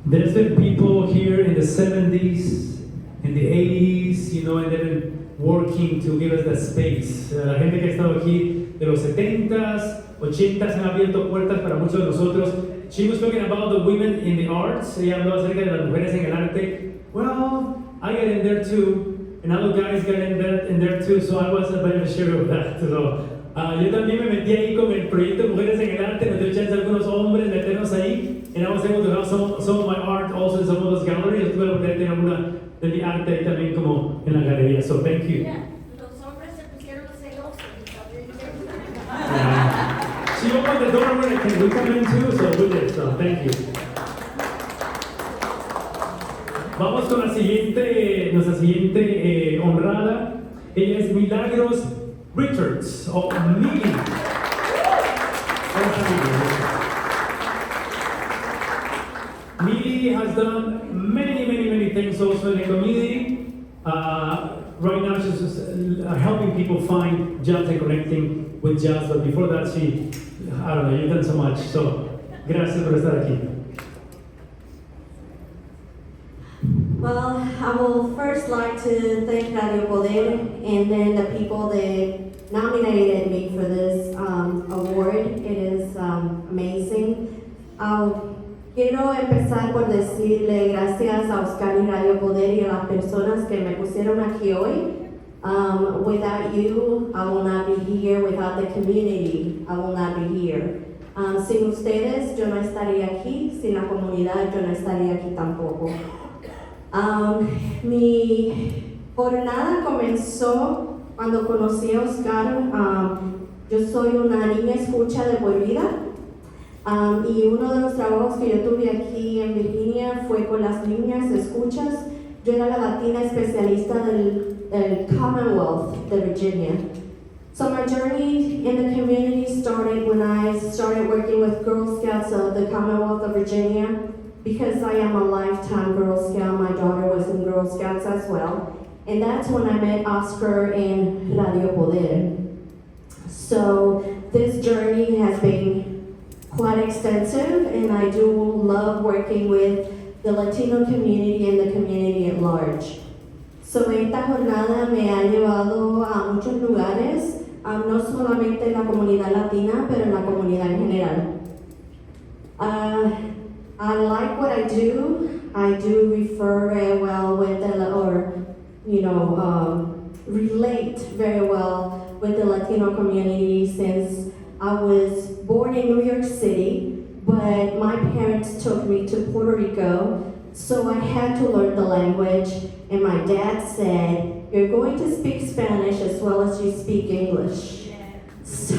there's been people here in the 70s, in the 80s, you know, and they've been working to give us that space. La gente que ha estado aquí de los 70s, 80s han abierto puertas para muchos de nosotros. She was talking about the women in the arts. Ella habló acerca de las mujeres en el arte. Well, I get in there too, and other guys get in there too, so I was a beneficiary of that. So, yo también me metí ahí con el proyecto de Mujeres en el Arte, nos dio chance a algunos hombres meternos ahí, and I was able to have some of my art also in some of those galleries. Yo tuve la oportunidad de tener alguna de mi arte ahí también como en la galería, so thank you. Yeah, los hombres se pusieron celosos. She opened the door when can we come in too, so we did, so thank you. Vamos con nuestra siguiente honrada. Ella es Milagros Richards, o Mili. Mili has done many things also in the community. Right now she's just, helping people find jobs and connecting with jobs, but before that I don't know, you've done so much, so gracias por estar aquí. Well, I will first like to thank Radio Poder and then the people that nominated me for this award. It is amazing. Quiero empezar por decirle gracias a Oscar y Radio Poder y a las personas que me pusieron aquí hoy. Without you, I will not be here. Without the community, I will not be here. Sin ustedes yo no estaría aquí, sin la comunidad yo no estaría aquí tampoco. Mi jornada comenzó cuando conocí a Oscar. Yo soy una niña escucha de por vida. Y uno de los trabajos que yo tuve aquí en Virginia fue con las niñas escuchas. Yo era la latina especialista del Commonwealth de Virginia. So my journey in the community started when I started working with Girl Scouts of the Commonwealth of Virginia, because I am a lifetime Girl Scout. My daughter was in Girl Scouts as well. And that's when I met Oscar in Radio Poder. So this journey has been quite extensive, and I do love working with the Latino community and the community at large. So esta jornada me ha llevado a muchos lugares, no solamente en la comunidad latina, pero en la comunidad en general. I like what I do. I do refer very well with relate very well with the Latino community since I was born in New York City, but my parents took me to Puerto Rico, so I had to learn the language, and my dad said, "You're going to speak Spanish as well as you speak English." So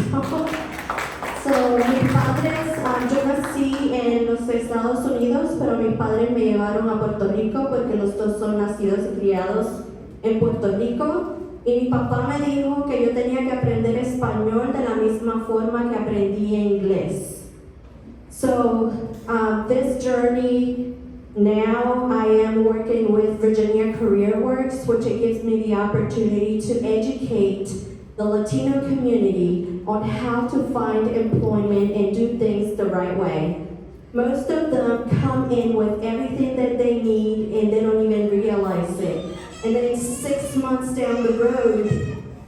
mis padres, yo nací en los Estados Unidos, pero mis padres me llevaron a Puerto Rico porque los dos son nacidos y criados en Puerto Rico. Y mi papá me dijo que yo tenía que aprender español de la misma forma que aprendí inglés. So this journey, now I am working with Virginia Career Works, which it gives me the opportunity to educate the Latino community on how to find employment and do things the right way. Most of them come in with everything that they need and they don't even realize it. And then 6 months down the road,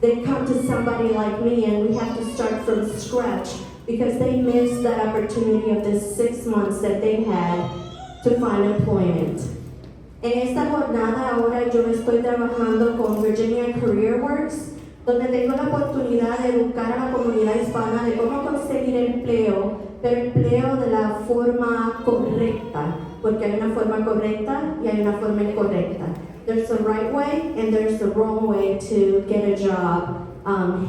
they come to somebody like me and we have to start from scratch because they missed that opportunity of the 6 months that they had to find employment. En esta jornada ahora yo estoy trabajando con Virginia Career Works, donde tengo la oportunidad de educar a la comunidad hispana de cómo conseguir empleo, pero empleo de la forma correcta, porque hay una forma correcta y hay una forma incorrecta. There's a right way and there's the wrong way to get a job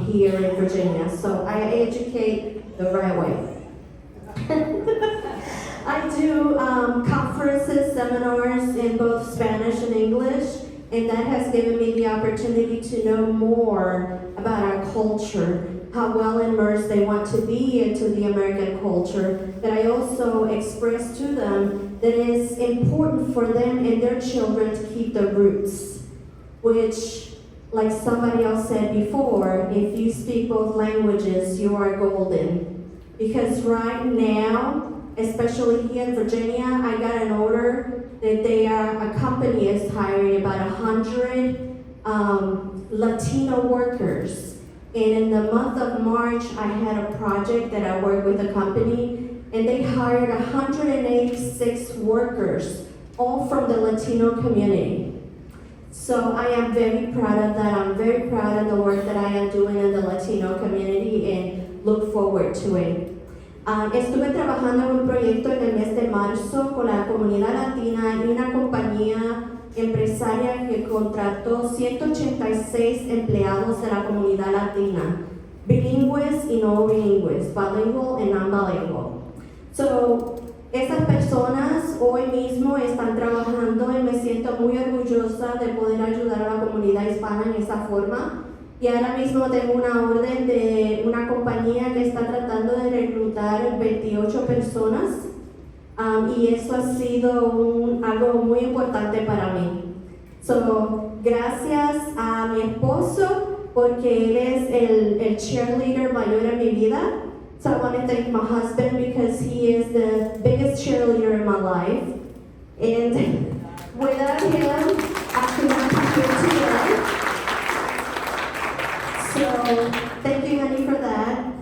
here in Virginia. So I educate the right way. I do conferences, seminars in both Spanish and English, and that has given me the opportunity to know more about our culture, how well immersed they want to be into the American culture. But I also express to them that it's important for them and their children to keep their roots, which, like somebody else said before, if you speak both languages, you are golden. Because right now, especially here in Virginia, I got an order that a company is hiring about 100 Latino workers. And in the month of March, I had a project that I worked with a company, and they hired 186 workers, all from the Latino community. So I am very proud of that. I'm very proud of the work that I am doing in the Latino community and look forward to it. Estuve trabajando en un proyecto en el mes de marzo con la comunidad latina y una compañía empresaria que contrató 186 empleados de la comunidad latina, bilingües y no bilingües, bilingual y non-bilingual. So, esas personas hoy mismo están trabajando y me siento muy orgullosa de poder ayudar a la comunidad hispana en esa forma. Y ahora mismo tengo una orden de una compañía que está tratando de reclutar 28 personas y eso ha sido algo muy importante para mí. So, gracias a mi esposo porque él es el cheerleader mayor en mi vida. So I want to thank my husband because he is the biggest cheerleader in my life. And without him, I could not be here today. So, thank you, honey, for that.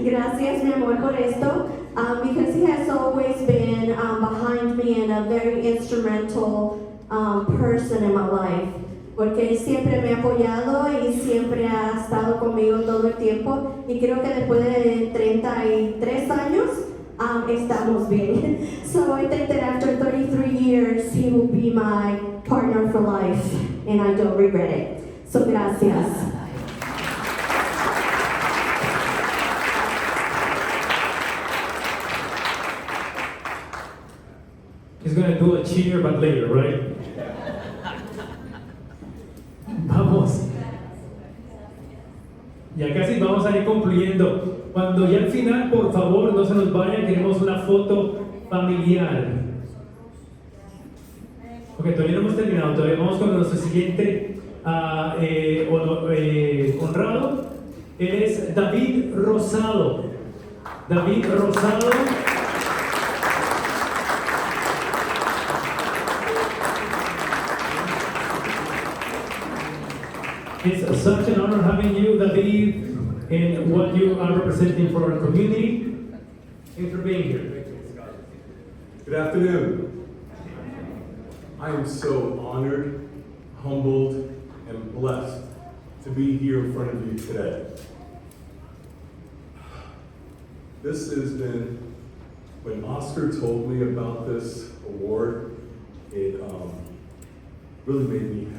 Gracias, mi amor, por esto. Because he has always been behind me and a very instrumental person in my life. porque él siempre me ha apoyado y siempre ha estado conmigo todo el tiempo, y creo que después de 33 años estamos bien. So I think that after 33 years he will be my partner for life, and I don't regret it. So gracias. He's gonna do a cheer, but later, right? Vamos. Ya casi vamos a ir concluyendo. Cuando ya al final, por favor, no se nos vayan, queremos una foto familiar. Ok, todavía no hemos terminado, todavía vamos con nuestro siguiente honrado. Él es David Rosado. David Rosado. It's such an honor having you, David, and what you are representing for our community. Thanks for being here. Good afternoon. I am so honored, humbled, and blessed to be here in front of you today. This has been, when Oscar told me about this award, it really made me happy.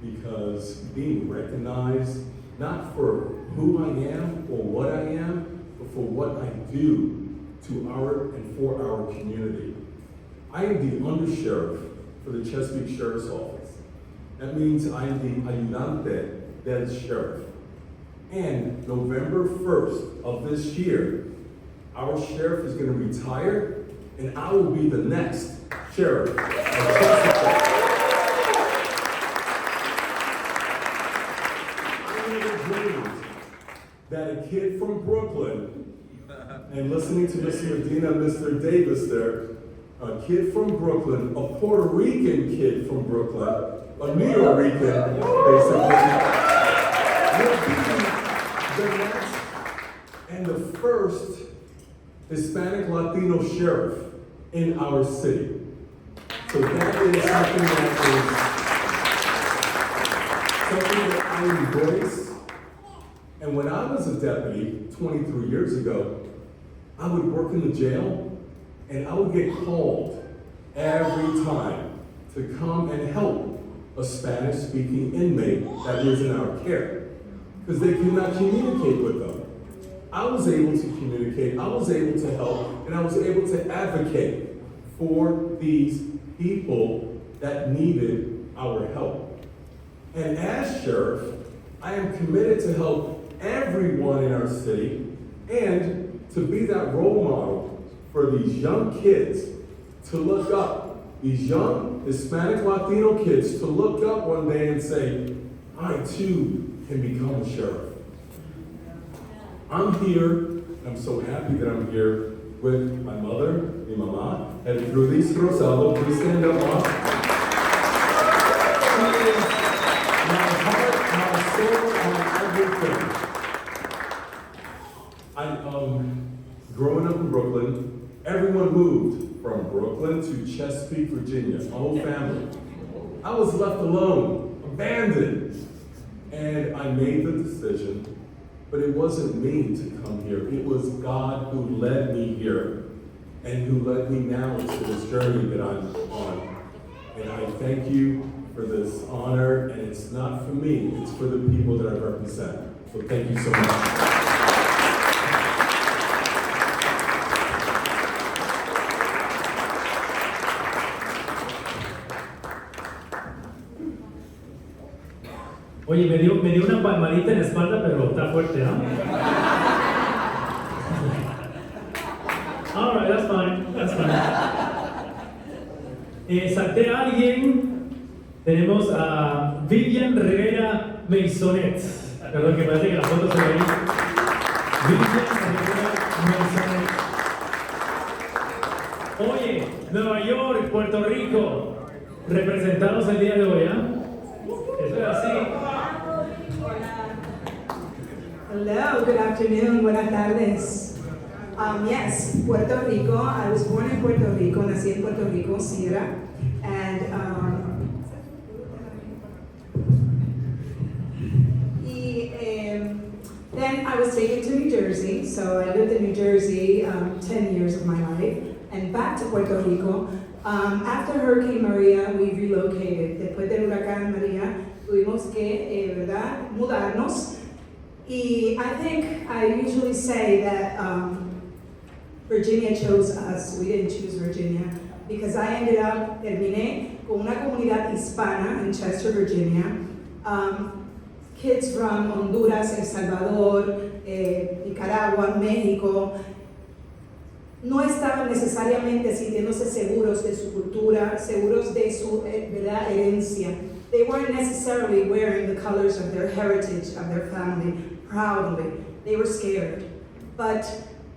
Because being recognized, not for who I am or what I am, but for what I do to our and for our community. I am the undersheriff for the Chesapeake Sheriff's Office. That means I am the ayudante del sheriff. And November 1st of this year, our sheriff is going to retire, and I will be the next sheriff of Chesapeake. That a kid from Brooklyn, and listening to Mr. Medina and Mr. Davis there, a kid from Brooklyn, a Puerto Rican kid from Brooklyn, a New Yorker, basically, will be the next and the first Hispanic Latino sheriff in our city. So that is something that I embrace. And when I was a deputy 23 years ago, I would work in the jail, and I would get called every time to come and help a Spanish-speaking inmate that was in our care, because they could not communicate with them. I was able to communicate, I was able to help, and I was able to advocate for these people that needed our help. And as sheriff, I am committed to help everyone in our city and to be that role model for these young kids to look up, these young Hispanic Latino kids to look up one day and say, I too can become a sheriff. I'm here, I'm so happy that I'm here with my mother, mi mamá, and Luis Rosado. Please stand up, Mom. My heart, my soul, my everything. Growing up in Brooklyn, everyone moved from Brooklyn to Chesapeake, Virginia, my whole family. I was left alone, abandoned, and I made the decision, but it wasn't me to come here. It was God who led me here and who led me now to this journey that I'm on. And I thank you for this honor, and it's not for me, it's for the people that I represent. So thank you so much. Oye, me dio una palmadita en la espalda, pero está fuerte, ¿no? All right, that's fine, that's fine. Salté a alguien. Tenemos a Vivian Rivera-Maysonet. Perdón, que parece que la foto se ve ahí. Vivian Rivera-Maysonet. Oye, Nueva York, Puerto Rico, representados el día de hoy, ¿ah? Eso es así. Hello, good afternoon, buenas tardes. Yes, Puerto Rico. I was born in Puerto Rico, nací en Puerto Rico, Sierra, and was taken to New Jersey, so I lived in New Jersey 10 years of my life, and back to Puerto Rico. After Hurricane Maria, we relocated. Después del huracán María, tuvimos que, ¿verdad?, mudarnos. Y I think I usually say that Virginia chose us. We didn't choose Virginia, because I ended up, terminé con una comunidad hispana in Chester, Virginia. Kids from Honduras, El Salvador, Nicaragua, México, no estaban necesariamente sintiéndose seguros de su cultura, seguros de su ¿verdad?, herencia. They weren't necessarily wearing the colors of their heritage, of their family, proudly. They were scared. But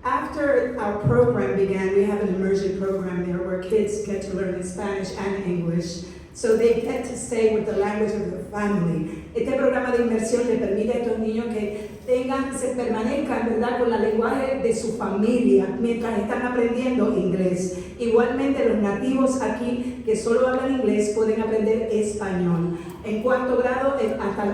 after our program began, we have an immersion program there where kids get to learn Spanish and English, so they get to stay with the language of their family. Este programa de inmersión le permite a estos niños que se permanezcan, ¿verdad?, con el lenguaje de su familia mientras están aprendiendo inglés. Igualmente los nativos aquí que solo hablan inglés pueden aprender español. En cuarto grado,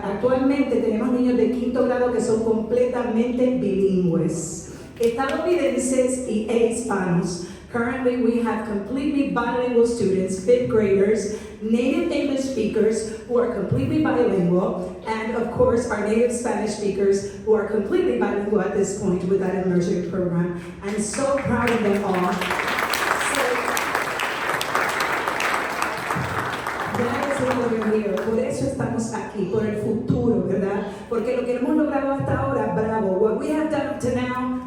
actualmente tenemos niños de quinto grado que son completamente bilingües. Estadounidenses e hispanos. Currently, we have completely bilingual students, 5th graders, native English speakers who are completely bilingual, and of course, our native Spanish speakers who are completely bilingual at this point with that immersion program. I'm so proud of them all. Por eso estamos aquí, por el futuro, ¿verdad? Porque lo que hemos logrado hasta ahora, bravo. What we have done up to now,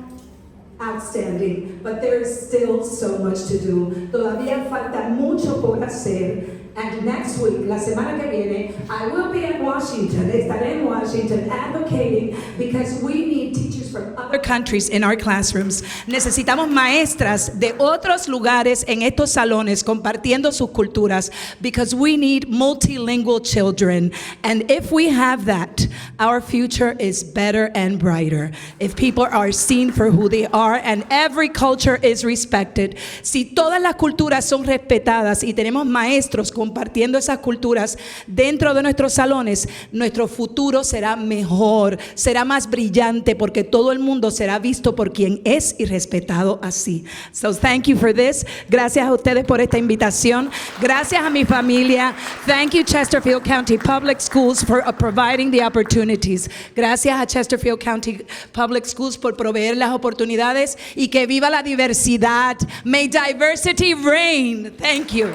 outstanding, but there is still so much to do. Todavía falta mucho por hacer. And next week, la semana que viene, I will be in Washington. Estaré en Washington advocating because we need teachers from other countries in our classrooms. Necesitamos maestras de otros lugares en estos salones compartiendo sus culturas because we need multilingual children. And if we have that, our future is better and brighter. If people are seen for who they are and every culture is respected. Si todas las culturas son respetadas y tenemos maestros compartiendo esas culturas dentro de nuestros salones, nuestro futuro será mejor, será más brillante porque todo el mundo será visto por quien es y respetado así. So thank you for this. Gracias a ustedes por esta invitación. Gracias a mi familia. Thank you Chesterfield County Public Schools for providing the opportunities. Gracias a Chesterfield County Public Schools por proveer las oportunidades y que viva la diversidad. May diversity reign. Thank you.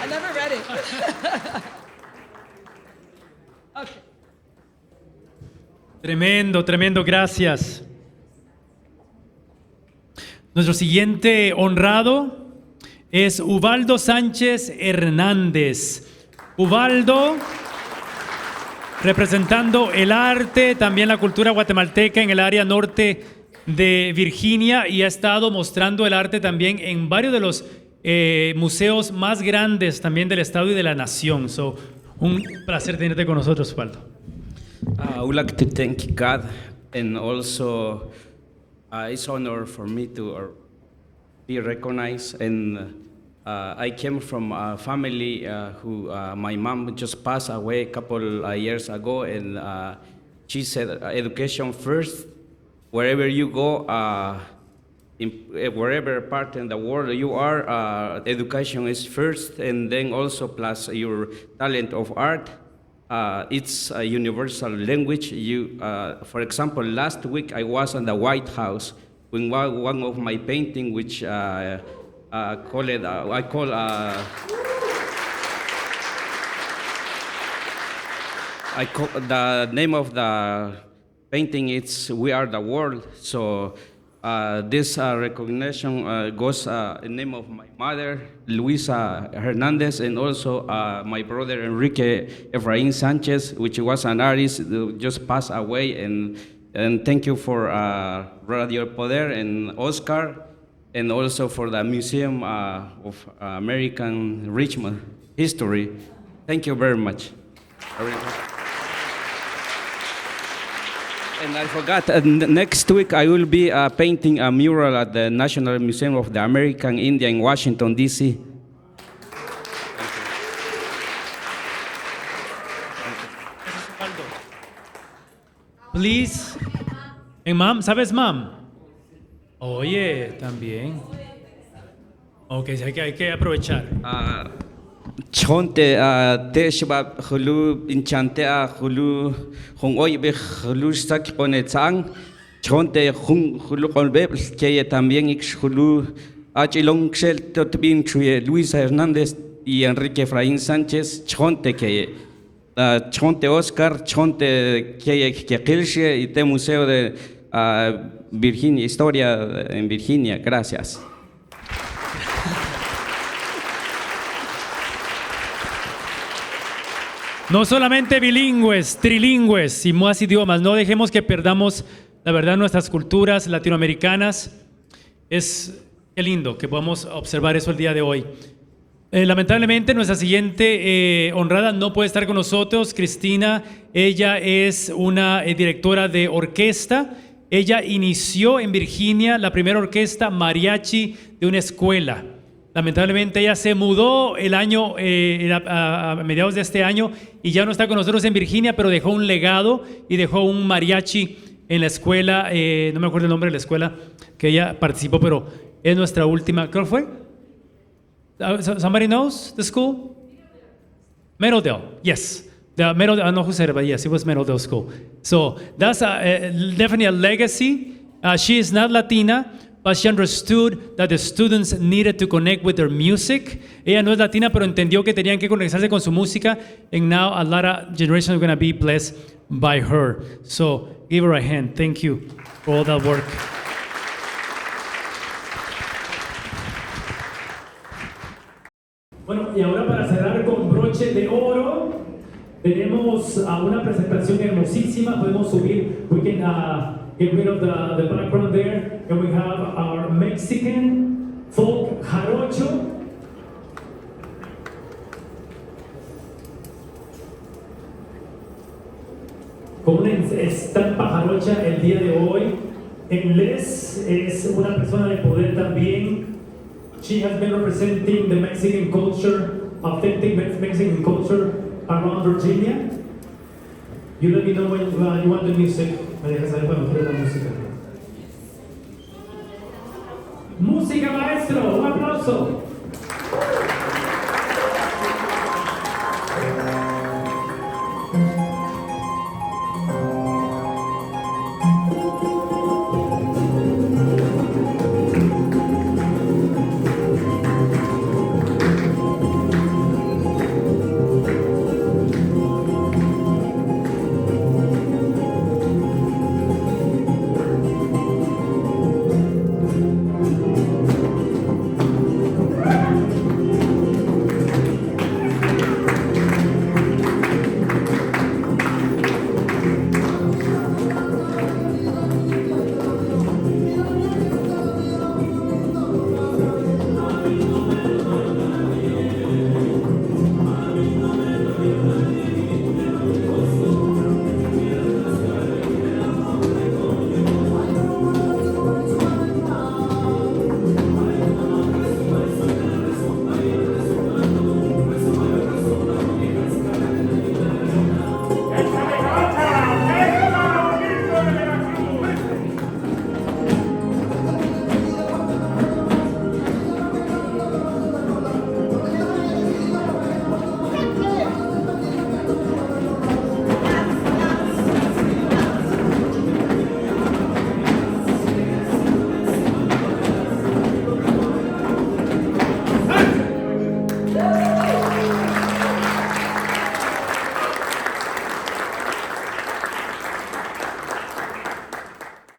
I never read it. Okay. Tremendo, tremendo, gracias. Nuestro siguiente honrado es Ubaldo Sánchez Hernández. Ubaldo, representando el arte, también la cultura guatemalteca en el área norte de Virginia, y ha estado mostrando el arte también en varios de los museos más grandes también del estado y de la nación. So, un placer tenerte con nosotros, Ubaldo. I would like to thank God, and also it's an honor for me to be recognized. And I came from a family who my mom just passed away a couple years ago, and she said education first. Wherever you go, wherever part in the world you are, education is first, and then also plus your talent of art. It's a universal language. For example, last week I was in the White House with one of my painting, which the name of the painting is "We Are the World." So this recognition goes in the name of my mother, Luisa Hernández, and also my brother Enrique Efraín Sánchez, which was an artist who just passed away. And thank you for Radio Poder and Oscar, and also for the Museum of American Richmond History. Thank you very much. And I forgot, next week I will be painting a mural at the National Museum of the American Indian in Washington, D.C. Please. ¿En mam? ¿Sabes mam? Oye, también. Ok, hay que aprovechar. Chonte te shbab khulu inchante khulu khong oi be khulu sak ponetsang chonte khulu kolbe que también ix khulu achilong xel totbin chuye Luis Hernández y Enrique Efraín Sánchez chonte que chonte Oscar chonte que qilshe y te museo de Virginia historia en Virginia. Gracias. No solamente bilingües, trilingües y más idiomas. No dejemos que perdamos, la verdad, nuestras culturas latinoamericanas. Qué lindo que podamos observar eso el día de hoy. Lamentablemente, nuestra siguiente honrada no puede estar con nosotros, Cristina. Ella es una directora de orquesta. Ella inició en Virginia la primera orquesta mariachi de una escuela. Lamentablemente ella se mudó el año, a mediados de este año, y ya no está con nosotros en Virginia, pero dejó un legado y dejó un mariachi en la escuela, no me acuerdo el nombre de la escuela que ella participó, pero es nuestra última, ¿qué fue? Somebody knows the school? Meadowdale, yes. The Meadowdale, I don't know who said it, but yes, it was Meadowdale School. So that's definitely a legacy. She is not Latina, but she understood that the students needed to connect with their music. Ella no es latina, pero entendió que tenían que conectarse con su música. And now a lot of generations are going to be blessed by her. So give her a hand. Thank you for all that work. Bueno, y ahora para cerrar con broche de oro, tenemos una presentación hermosísima. Podemos subir. We can get rid of the background there, and we have our Mexican folk jarocho. Con una estampa jarocha el día de hoy. Les es una persona de poder también. She has been representing the Mexican culture, authentic Mexican culture around Virginia. You let me know when you want the music. Me dejas saber cuando quieras la música. Música, maestro, un aplauso.